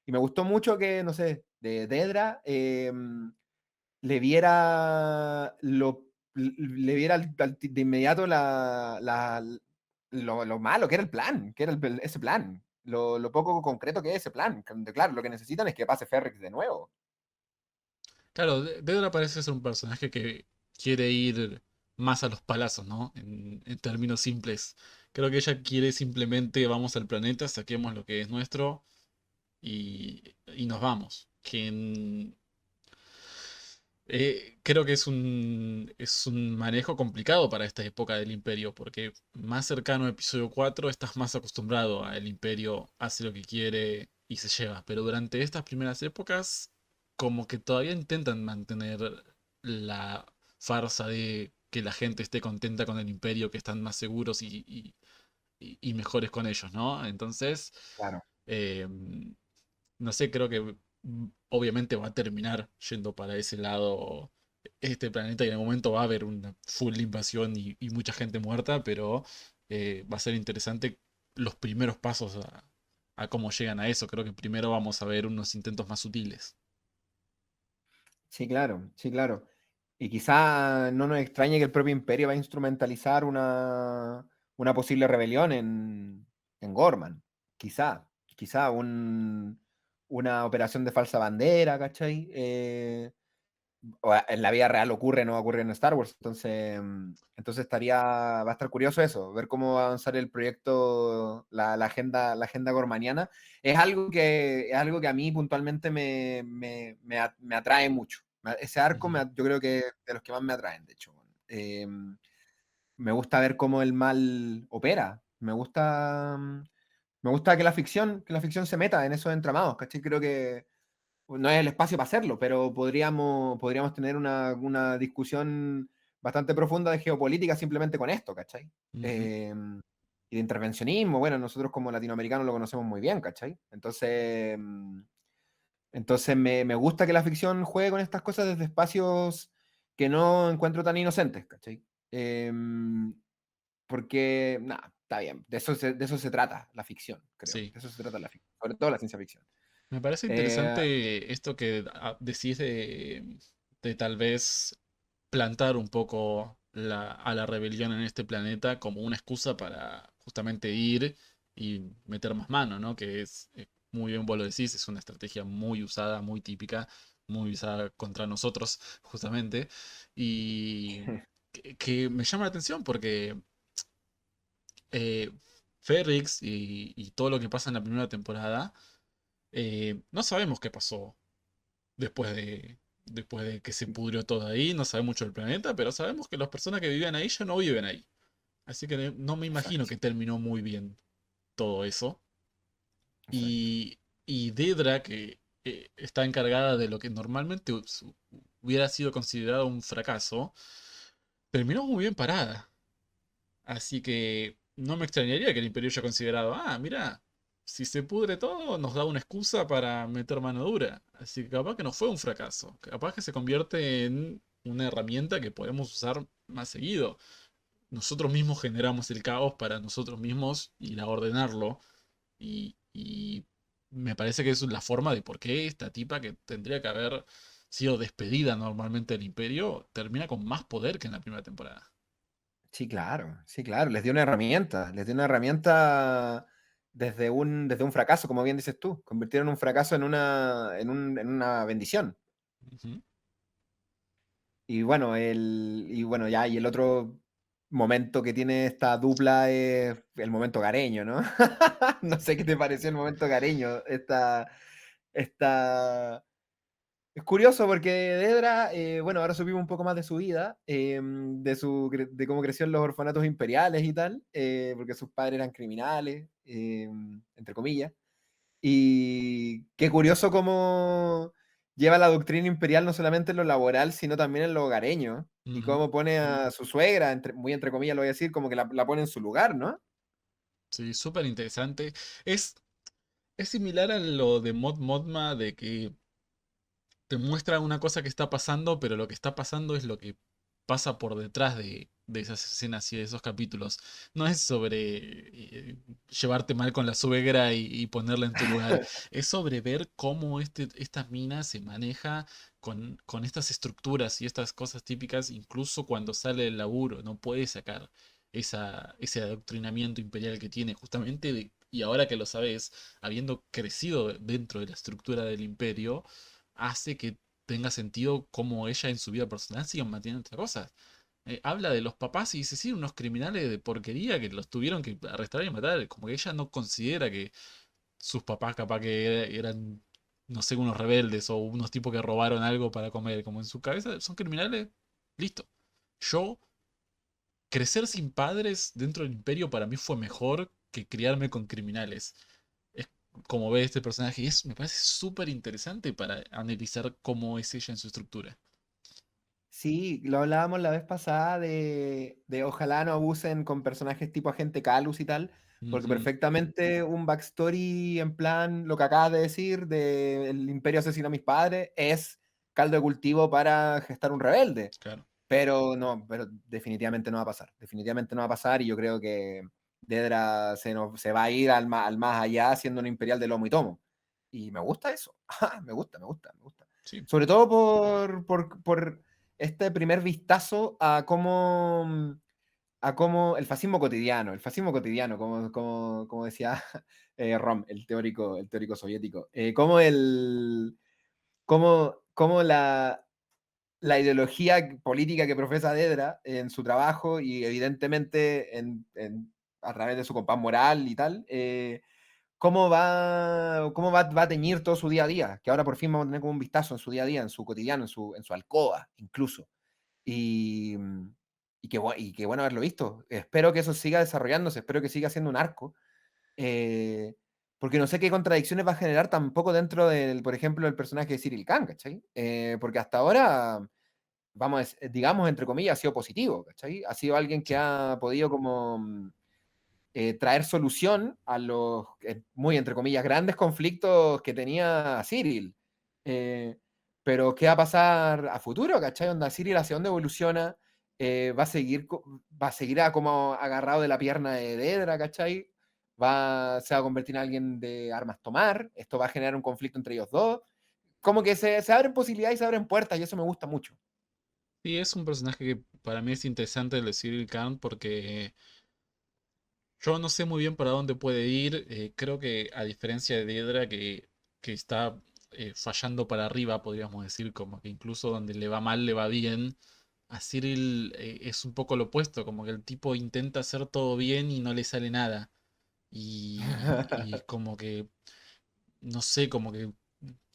me gustó mucho que, no sé, de Dedra le viera le viera de inmediato lo malo que era el plan, que era ese plan, lo poco concreto que es ese plan. Claro, lo que necesitan es que pase Ferrix de nuevo.
Claro, Dedra parece ser un personaje que quiere ir más a los palazos, ¿no? En términos simples. Creo que ella quiere simplemente vamos al planeta, saquemos lo que es nuestro y nos vamos. Creo que es un manejo complicado para esta época del Imperio, porque más cercano a episodio 4 estás más acostumbrado a el Imperio hace lo que quiere y se lleva, pero durante estas primeras épocas como que todavía intentan mantener la farsa de que la gente esté contenta con el Imperio, que están más seguros y mejores con ellos, ¿no? Entonces,
Claro.
eh, no sé, creo que obviamente va a terminar yendo para ese lado este planeta y en algún momento va a haber una full invasión y mucha gente muerta, pero va a ser interesante los primeros pasos a cómo llegan a eso. Creo que primero vamos a ver unos intentos más sutiles.
Sí, claro, sí, claro. Y quizá no nos extrañe que el propio Imperio va a instrumentalizar una posible rebelión en Gorman. Quizá, quizá una operación de falsa bandera, ¿cachai? En la vida real ocurre, no ocurre en Star Wars. Entonces va a estar curioso eso, ver cómo va a avanzar el proyecto, la agenda gormaniana. Es algo que a mí puntualmente me atrae mucho. Ese arco
Ujú.
yo creo que de los que más me atraen, de hecho. me gusta ver cómo el mal opera. Me gusta que la ficción se meta en esos entramados, ¿cachai? Creo que no es el espacio para hacerlo, pero podríamos tener una discusión bastante profunda de geopolítica simplemente con esto, ¿cachai?
Ujú.
Eh, y de intervencionismo, bueno, nosotros como latinoamericanos lo conocemos muy bien, ¿cachai? Entonces me gusta que la ficción juegue con estas cosas desde espacios que no encuentro tan inocentes, ¿cachai? Porque, nada, está bien, de eso se trata la ficción, creo.
Sí.
De eso se trata la ficción, sobre todo la ciencia ficción.
Me parece
Eh,
interesante esto que decís de tal vez plantar un poco a la rebelión en este planeta como una excusa para justamente ir y meter más mano, ¿no? Que es, muy bien vos lo decís, es una estrategia muy usada, muy típica, muy usada contra nosotros, justamente. Y que me llama la atención porque eh, Ferrix y todo lo que pasa en la primera temporada, no sabemos qué pasó después de que se pudrió todo ahí, no sabemos mucho del planeta, pero sabemos que las personas que vivían ahí ya no viven ahí. Así que no me imagino
exacto,
que terminó muy bien todo eso.
exacto.
Y Dedra, que está encargada de lo que normalmente hubiera sido considerado un fracaso, terminó muy bien parada. Así que no me extrañaría que el Imperio haya considerado, ah, mira, si se pudre todo, nos da una excusa para meter mano dura. Así que capaz que no fue un fracaso. Capaz que se convierte en una herramienta que podemos usar más seguido. Nosotros mismos generamos el caos para nosotros mismos y a ordenarlo. Y me parece que es la forma de por qué esta tipa que tendría que haber sido despedida normalmente del Imperio termina con más poder que en la primera temporada.
Sí, claro, les dio una herramienta desde un fracaso, como bien dices tú, convirtieron un fracaso en una bendición.
Ujú,
Y bueno, ya, y el otro momento que tiene esta dupla es el momento Gareño, ¿no? No sé qué te pareció el momento Gareño, esta, es curioso porque Dedra, bueno, ahora supimos un poco más de su vida, de cómo creció en los orfanatos imperiales y tal, porque sus padres eran criminales, entre comillas. Y qué curioso cómo lleva la doctrina imperial no solamente en lo laboral, sino también en lo hogareño. Y
ujú.
cómo pone a su suegra, muy entre comillas lo voy a decir, como que la pone en su lugar, ¿no?
Sí, súper interesante. Es, es similar a lo de Mod Modma, de que te muestra una cosa que está pasando, pero lo que está pasando es lo que pasa por detrás de esas escenas y de esos capítulos. No es sobre llevarte mal con la suegra y ponerla en tu lugar. Es sobre ver cómo esta mina se maneja con estas estructuras y estas cosas típicas, incluso cuando sale del laburo. No puede sacar ese adoctrinamiento imperial que tiene, justamente y ahora que lo sabes, habiendo crecido dentro de la estructura del imperio hace que tenga sentido cómo ella en su vida personal sigue manteniendo estas cosas. Habla de los papás y dice, sí, unos criminales de porquería que los tuvieron que arrestar y matar. Como que ella no considera que sus papás capaz que eran, no sé, unos rebeldes o unos tipos que robaron algo para comer. Como en su cabeza son criminales, listo. Yo, crecer sin padres dentro del imperio para mí fue mejor que criarme con criminales. Es como ve este personaje y me parece súper interesante para analizar cómo es ella en su estructura.
Sí, lo hablábamos la vez pasada de ojalá no abusen con personajes tipo Agente Calus y tal, porque
Ujú,
perfectamente un backstory en plan lo que acabas de decir de el Imperio asesinó a mis padres es caldo de cultivo para gestar un rebelde.
claro.
Pero no, pero definitivamente no va a pasar. Definitivamente no va a pasar y yo creo que Dedra se va a ir al más allá siendo un imperial de lomo y tomo. Y me gusta eso. Me gusta, me gusta, me gusta.
Sí.
Sobre todo por este primer vistazo a cómo el fascismo cotidiano, como decía Rom, el teórico soviético. Cómo la ideología política que profesa Dedra en su trabajo y evidentemente a través de su compás moral y tal, va a teñir todo su día a día, que ahora por fin vamos a tener como un vistazo en su día a día, en su cotidiano, en su alcoba incluso. Y, y qué bueno haberlo visto. Espero que eso siga desarrollándose, espero que siga siendo un arco. eh, Porque no sé qué contradicciones va a generar tampoco dentro del, por ejemplo, el personaje de Cyril Khan, ¿cachai? Porque hasta ahora, digamos, entre comillas, ha sido positivo, ¿cachai? Ha sido alguien que
Sí.
ha podido como traer solución a los, muy entre comillas, grandes conflictos que tenía Cyril. Eh, pero, ¿qué va a pasar a futuro? ¿Cachai? Onda, Cyril, ¿hacia dónde evoluciona? Va a seguir como agarrado de la pierna de Dedra, ¿cachai? Se va a convertir en alguien de armas tomar. Esto va a generar un conflicto entre ellos dos. Como que se abren posibilidades y se abren puertas, y eso me gusta mucho.
Sí, es un personaje que para mí es interesante el de Cyril Khan porque yo no sé muy bien para dónde puede ir. Creo que a diferencia de Dedra que está fallando para arriba, podríamos decir, como que incluso donde le va mal, le va bien. A Cyril es un poco lo opuesto, como que el tipo intenta hacer todo bien y no le sale nada. Y como que, no sé, como que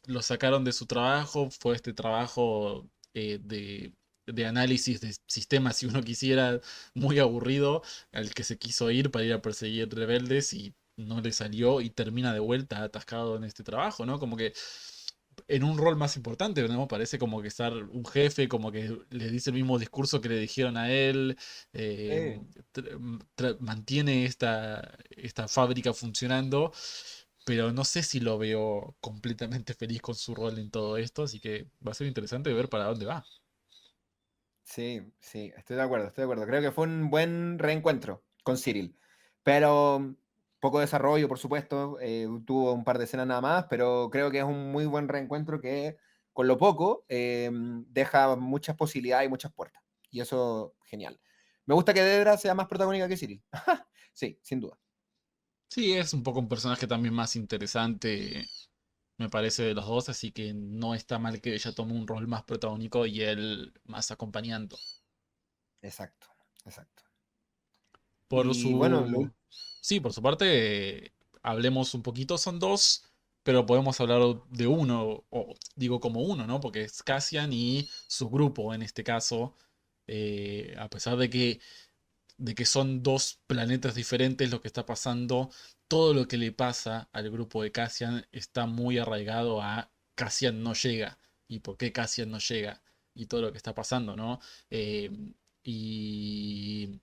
lo sacaron de su trabajo, fue este trabajo de análisis de sistemas, si uno quisiera, muy aburrido, al que se quiso ir para ir a perseguir rebeldes y no le salió y termina de vuelta atascado en este trabajo, ¿no? Como que en un rol más importante, ¿no? Parece como que estar un jefe, como que le dice el mismo discurso que le dijeron a él, eh,
Sí.
mantiene esta fábrica funcionando, pero no sé si lo veo completamente feliz con su rol en todo esto, así que va a ser interesante ver para dónde va.
Sí, sí, estoy de acuerdo, estoy de acuerdo. Creo que fue un buen reencuentro con Cyril. Pero poco desarrollo, por supuesto. Tuvo un par de escenas nada más, pero creo que es un muy buen reencuentro que, con lo poco, deja muchas posibilidades y muchas puertas. Y eso, genial. Me gusta que Dedra sea más protagónica que Cyril. Sí, sin duda.
Sí, es un poco un personaje también más interesante, me parece, de los dos, así que no está mal que ella tome un rol más protagónico y él más acompañando.
Exacto, exacto.
Por
Y bueno,
su... Sí, por su parte, hablemos un poquito, son dos, pero podemos hablar de uno, o digo como uno, ¿no? Porque es Cassian y su grupo en este caso, a pesar de que son dos planetas diferentes lo que está pasando, todo lo que le pasa al grupo de Cassian está muy arraigado a Cassian no llega y por qué Cassian no llega y todo lo que está pasando, ¿no? Eh, y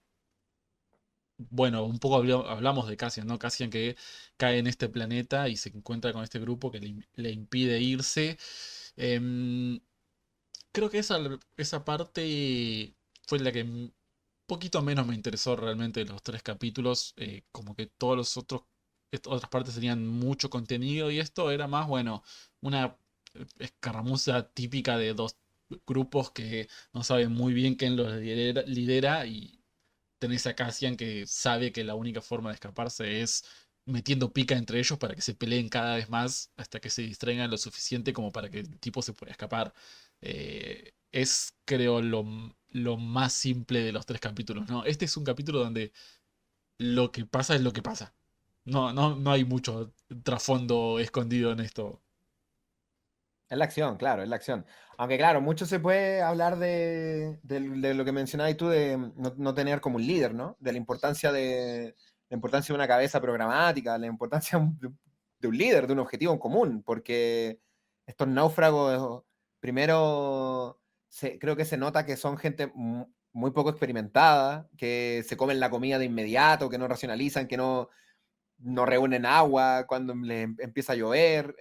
bueno, un poco hablamos de Cassian, ¿no? Cassian que cae en este planeta y se encuentra con este grupo que le impide irse. Em, Creo que esa parte fue la que poquito menos me interesó realmente de los tres capítulos. Como que todos los otros, otras partes tenían mucho contenido y esto era más, bueno, una escaramuza típica de dos grupos que no saben muy bien quién los lidera y tenés a Cassian que sabe que la única forma de escaparse es metiendo pica entre ellos para que se peleen cada vez más hasta que se distraigan lo suficiente como para que el tipo se pueda escapar. Es, creo, lo más simple de los tres capítulos, ¿no? Este es un capítulo donde lo que pasa es lo que pasa. No hay mucho trasfondo escondido en esto.
Es la acción, claro, es la acción. Aunque claro, mucho se puede hablar de lo que mencionabas tú de no tener como un líder, ¿no? De la importancia de una cabeza programática, la importancia de un líder, de un objetivo en común, porque estos náufragos, primero, creo que se nota que son gente muy poco experimentada, que se comen la comida de inmediato, que no racionalizan, que no reúnen agua cuando les empieza a llover.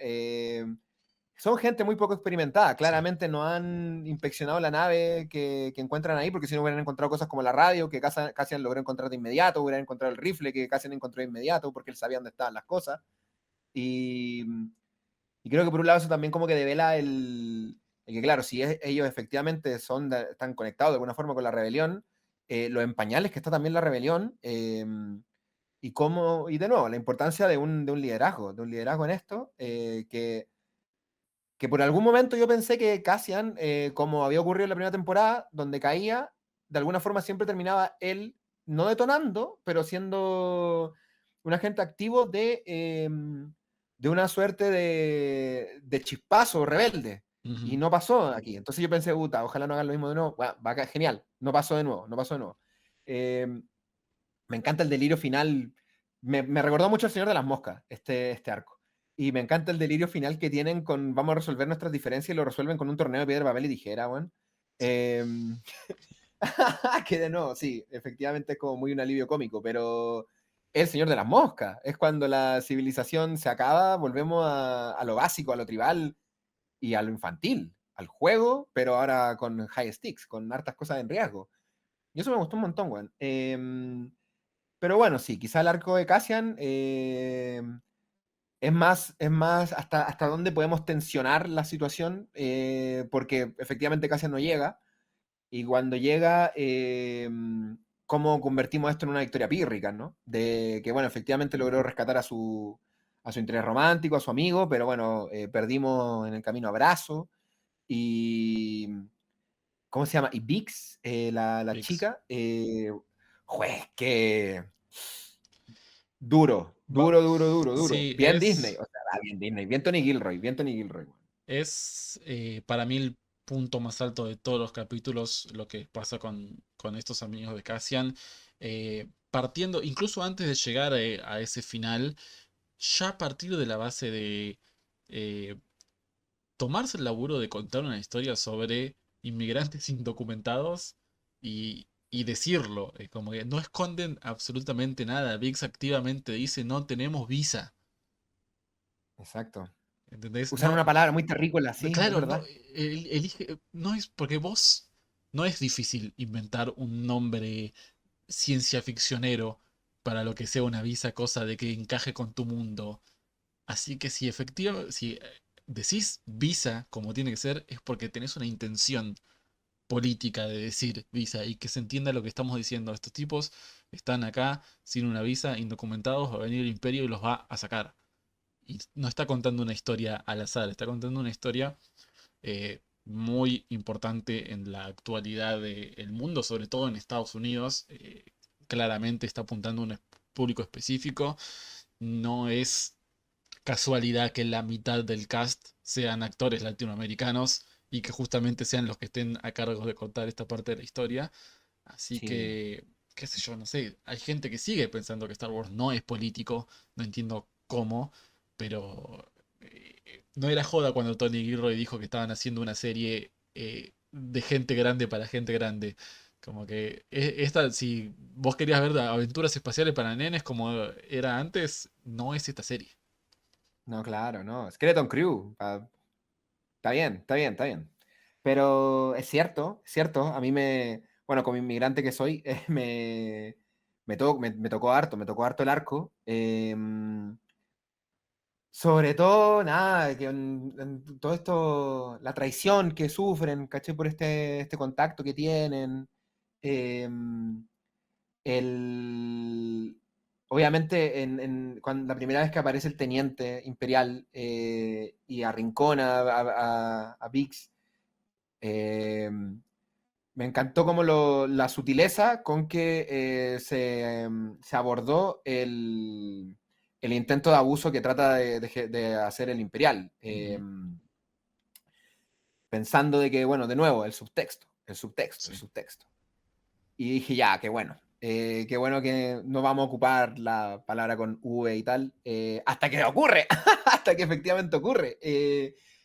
Son gente muy poco experimentada.
Sí.
Claramente no han inspeccionado la nave que encuentran ahí, porque si no hubieran encontrado cosas como la radio, que Cassian logró encontrar de inmediato, hubieran encontrado el rifle que Cassian encontró de inmediato, porque él sabía dónde estaban las cosas. Y, y creo que por un lado eso también como que devela el que, claro, si ellos efectivamente están conectados de alguna forma con la rebelión, los empañales que está también la rebelión, y de nuevo, la importancia de un liderazgo en esto, que por algún momento yo pensé que Cassian, como había ocurrido en la primera temporada, donde caía, de alguna forma siempre terminaba él no detonando, pero siendo un agente activo de una suerte de chispazo rebelde.
Ujú.
Y no pasó aquí. Entonces yo pensé, puta, ojalá no hagan lo mismo de nuevo. Bueno, va a quedar genial. No pasó de nuevo, no pasó de nuevo. Me encanta el delirio final. Me recordó mucho al Señor de las Moscas, este arco. Y me encanta el delirio final que tienen con vamos a resolver nuestras diferencias y lo resuelven con un torneo de piedra, papel y tijera, weón. Que de nuevo, sí, efectivamente es como muy un alivio cómico, pero el Señor de las Moscas es cuando la civilización se acaba, volvemos a lo básico, a lo tribal y a lo infantil, al juego, pero ahora con high stakes, con hartas cosas en riesgo. Y eso me gustó un montón, weón. Pero bueno, sí, quizá el arco de Cassian es más hasta dónde podemos tensionar la situación, porque efectivamente Cassian no llega, y cuando llega, cómo convertimos esto en una victoria pírrica, ¿no? De que, bueno, efectivamente logró rescatar a su interés romántico, a su amigo, pero bueno, perdimos en el camino a Brazo, y ¿cómo se llama? Y Vix, la
Fix.
chica, juez, que duro,
Va-
duro, duro, duro, duro.
Sí,
Bien Disney, o sea, bien Disney, bien Tony Gilroy, bien Tony Gilroy.
es para mí el punto más alto de todos los capítulos, lo que pasa con estos amigos de Cassian. Partiendo, incluso antes de llegar a ese final, ya a partir de la base de eh, tomarse el laburo de contar una historia sobre inmigrantes indocumentados y decirlo, como que no esconden absolutamente nada. VIX activamente dice no tenemos visa.
Exacto.
¿Entendés?
Usan
No,
una palabra muy terrícola, sí, es
claro, no,
verdad.
elige, no es porque vos no es difícil inventar un nombre ciencia ficcionero para lo que sea una visa, cosa de que encaje con tu mundo. Así que si efectivamente, si decís visa como tiene que ser, es porque tenés una intención política de decir visa y que se entienda lo que estamos diciendo. Estos tipos están acá sin una visa, indocumentados, va a venir el imperio y los va a sacar. Y no está contando una historia al azar, está contando una historia muy importante en la actualidad del mundo, sobre todo en Estados Unidos. Claramente está apuntando a un público específico. No es casualidad que la mitad del cast sean actores latinoamericanos y que justamente sean los que estén a cargo de contar esta parte de la historia. Así
Sí.
que, qué sé yo, no sé, hay gente que sigue pensando que Star Wars no es político, no entiendo cómo, pero no era joda cuando Tony Gilroy dijo que estaban haciendo una serie de gente grande para gente grande. Como que esta, si vos querías ver aventuras espaciales para nenes como era antes, no es esta serie.
No, claro, no. Skeleton Crew. Está bien, está bien, está bien. Pero es cierto, es cierto. A mí me. Bueno, como inmigrante que soy, me tocó harto el arco. Sobre todo, nada, que en todo esto, la traición que sufren, ¿caché? Por este contacto que tienen. eh, el, obviamente, cuando, la primera vez que aparece el teniente imperial y arrincona a Biggs, eh, me encantó como la sutileza con que se abordó el intento de abuso que trata de hacer el imperial.
Ujú.
Pensando de que, bueno, de nuevo, el subtexto, el subtexto, el
Sí.
subtexto. Y dije, ya, qué bueno que no vamos a ocupar la palabra con V y tal, hasta que ocurre, hasta que efectivamente ocurre.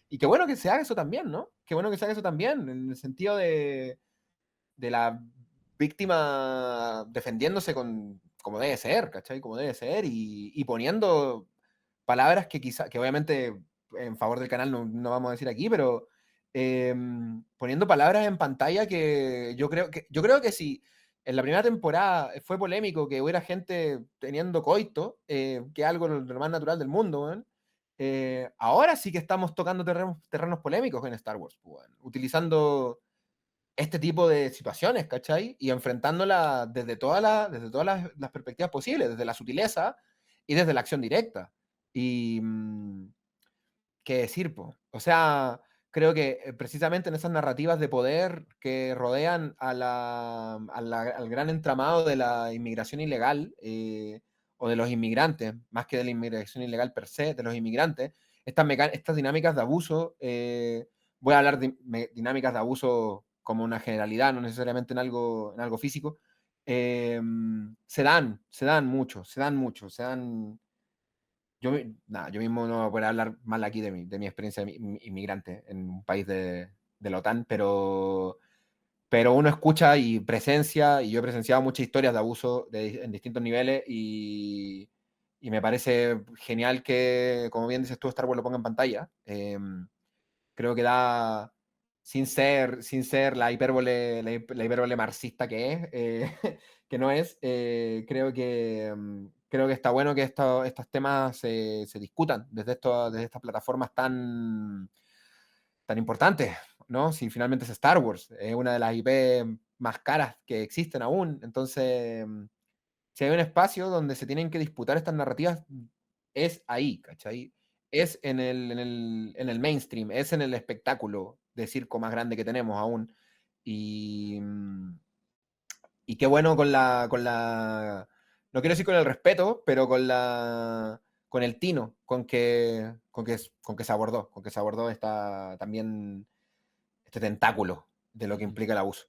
Y qué bueno que se haga eso también, ¿no? Qué bueno que se haga eso también, en el sentido de la víctima defendiéndose como debe ser, ¿cachai? Como debe ser, y poniendo palabras que quizá, que obviamente en favor del canal no vamos a decir aquí, pero eh, poniendo palabras en pantalla que yo creo que si en la primera temporada fue polémico que hubiera gente teniendo coito, que es algo lo más natural del mundo, weón. Ahora sí que estamos tocando terrenos polémicos en Star Wars, weón, utilizando este tipo de situaciones, ¿cachai? Y enfrentándola desde todas las perspectivas posibles, desde la sutileza y desde la acción directa. Y qué decir, po. O sea, creo que precisamente en esas narrativas de poder que rodean al gran entramado de la inmigración ilegal, o de los inmigrantes, más que de la inmigración ilegal per se, de los inmigrantes, estas dinámicas de abuso voy a hablar de dinámicas de abuso como una generalidad, no necesariamente en algo físico, se dan mucho, se dan mucho, se dan... yo mismo no voy a poder hablar mal aquí de mi experiencia de inmigrante en un país de la OTAN, pero uno escucha y presencia, y yo he presenciado muchas historias de abuso en distintos niveles, y me parece genial que, como bien dices tú, Star Wars lo ponga en pantalla. Creo que da, sin ser la hipérbole marxista que es, que no es, creo que está bueno que estos temas se discutan desde estas plataformas tan importantes, ¿no? Si finalmente es Star Wars, es una de las IP más caras que existen aún, entonces si hay un espacio donde se tienen que disputar estas narrativas, es ahí, ¿cachai? Es en el mainstream, es en el espectáculo de circo más grande que tenemos aún. Y, y qué bueno no quiero decir con el respeto, pero con el tino con que se abordó también este tentáculo de lo que
Ujú.
implica el abuso.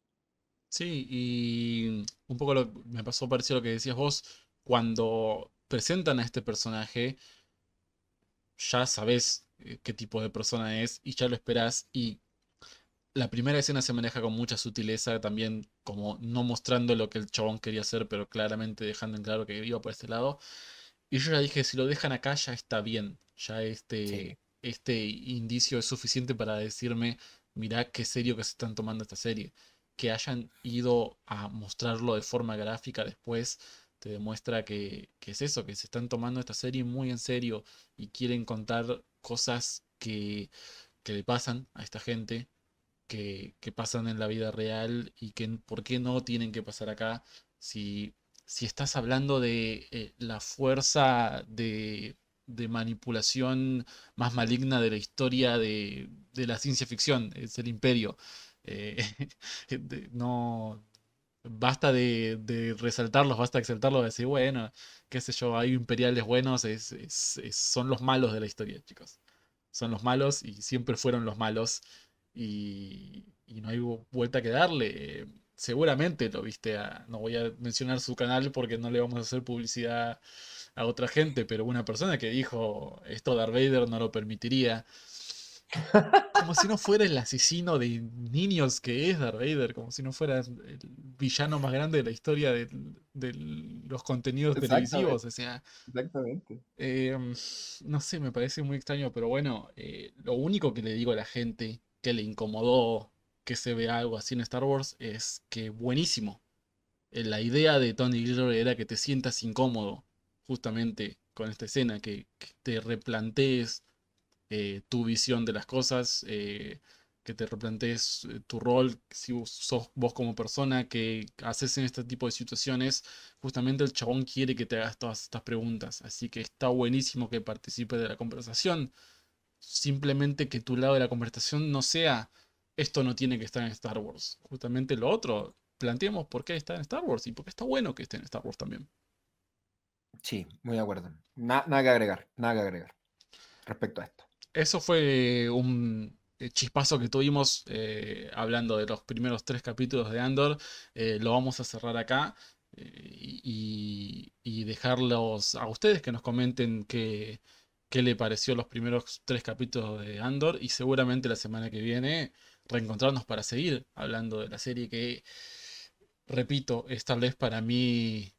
Sí, y un poco me pasó parecido a lo que decías vos, cuando presentan a este personaje, ya sabes qué tipo de persona es y ya lo esperás y la primera escena se maneja con mucha sutileza, también como no mostrando lo que el chabón quería hacer, pero claramente dejando en claro que iba por este lado. Y yo ya dije, si lo dejan acá ya está bien. Ya
Sí,
este indicio es suficiente para decirme, mirá qué serio que se están tomando esta serie. Que hayan ido a mostrarlo de forma gráfica después te demuestra que es eso, que se están tomando esta serie muy en serio y quieren contar cosas que le pasan a esta gente que pasan en la vida real y que por qué no tienen que pasar acá si, si estás hablando de la fuerza de manipulación más maligna de la historia de la ciencia ficción, es el imperio. Eh, no, basta de resaltarlos, basta de exaltarlos, de decir, bueno, qué sé yo, hay imperiales buenos, son los malos de la historia, chicos. Son los malos y siempre fueron los malos y no hay vuelta que darle. Seguramente lo viste no voy a mencionar su canal porque no le vamos a hacer publicidad a otra gente, pero una persona que dijo esto Darth Vader no lo permitiría. Como si no fuera el asesino de niños que es Darth Vader, como si no fuera el villano más grande de la historia de los contenidos televisivos.
exactamente,
O sea,
exactamente.
eh, no sé, me parece muy extraño, pero bueno, lo único que le digo a la gente que le incomodó que se vea algo así en Star Wars es que buenísimo. La idea de Tony Gilroy era que te sientas incómodo justamente con esta escena, que te replantees tu visión de las cosas, que te replantees tu rol, si sos vos como persona, que haces en este tipo de situaciones, justamente el chabón quiere que te hagas todas estas preguntas, así que está buenísimo que participes de la conversación, simplemente que tu lado de la conversación no sea, esto no tiene que estar en Star Wars, justamente lo otro, planteemos por qué está en Star Wars y por qué está bueno que esté en Star Wars también.
Sí, muy de acuerdo. Nada que agregar, nada que agregar respecto a esto.
Eso fue un chispazo que tuvimos hablando de los primeros tres capítulos de Andor. Lo vamos a cerrar acá y dejarlos a ustedes que nos comenten qué le pareció los primeros tres capítulos de Andor y seguramente la semana que viene reencontrarnos para seguir hablando de la serie que, repito, es tal vez para mí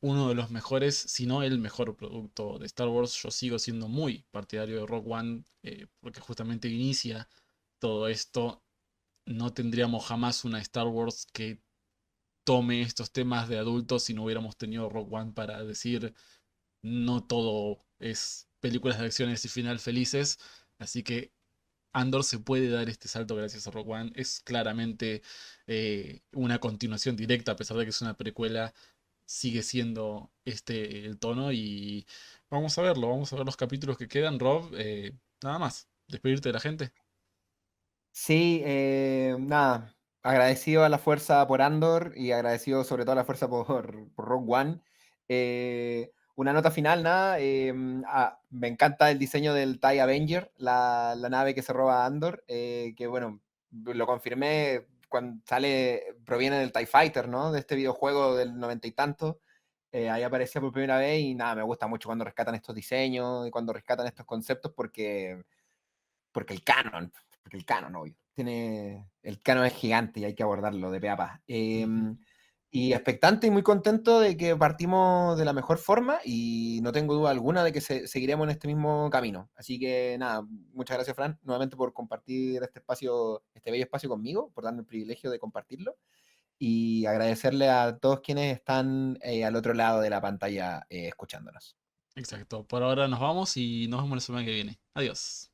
uno de los mejores, si no el mejor producto de Star Wars. Yo sigo siendo muy partidario de Rogue One porque justamente inicia todo esto. No tendríamos jamás una Star Wars que tome estos temas de adultos si no hubiéramos tenido Rogue One para decir no todo es películas de acciones y final felices. Así que Andor se puede dar este salto gracias a Rogue One. Es claramente una continuación directa, a pesar de que es una precuela sigue siendo este el tono y vamos a verlo, vamos a ver los capítulos que quedan, Rob. Nada más, despedirte de la gente.
Sí, nada, agradecido a la fuerza por Andor y agradecido sobre todo a la fuerza por Rogue One. una nota final, nada. Me encanta el diseño del TIE Avenger, la nave que se roba a Andor, que bueno, lo confirmé cuando sale, proviene del TIE Fighter, ¿no? De este videojuego del noventa y tanto. Ahí aparecía por primera vez y nada, me gusta mucho cuando rescatan estos diseños y cuando rescatan estos conceptos porque el canon, obvio. El canon es gigante y hay que abordarlo de pe a pa.
Ujú.
Y expectante y muy contento de que partimos de la mejor forma y no tengo duda alguna de que seguiremos en este mismo camino. Así que nada, muchas gracias, Fran, nuevamente por compartir este espacio, este bello espacio conmigo, por darme el privilegio de compartirlo y agradecerle a todos quienes están al otro lado de la pantalla escuchándonos.
Exacto. Por ahora nos vamos y nos vemos la semana que viene. Adiós.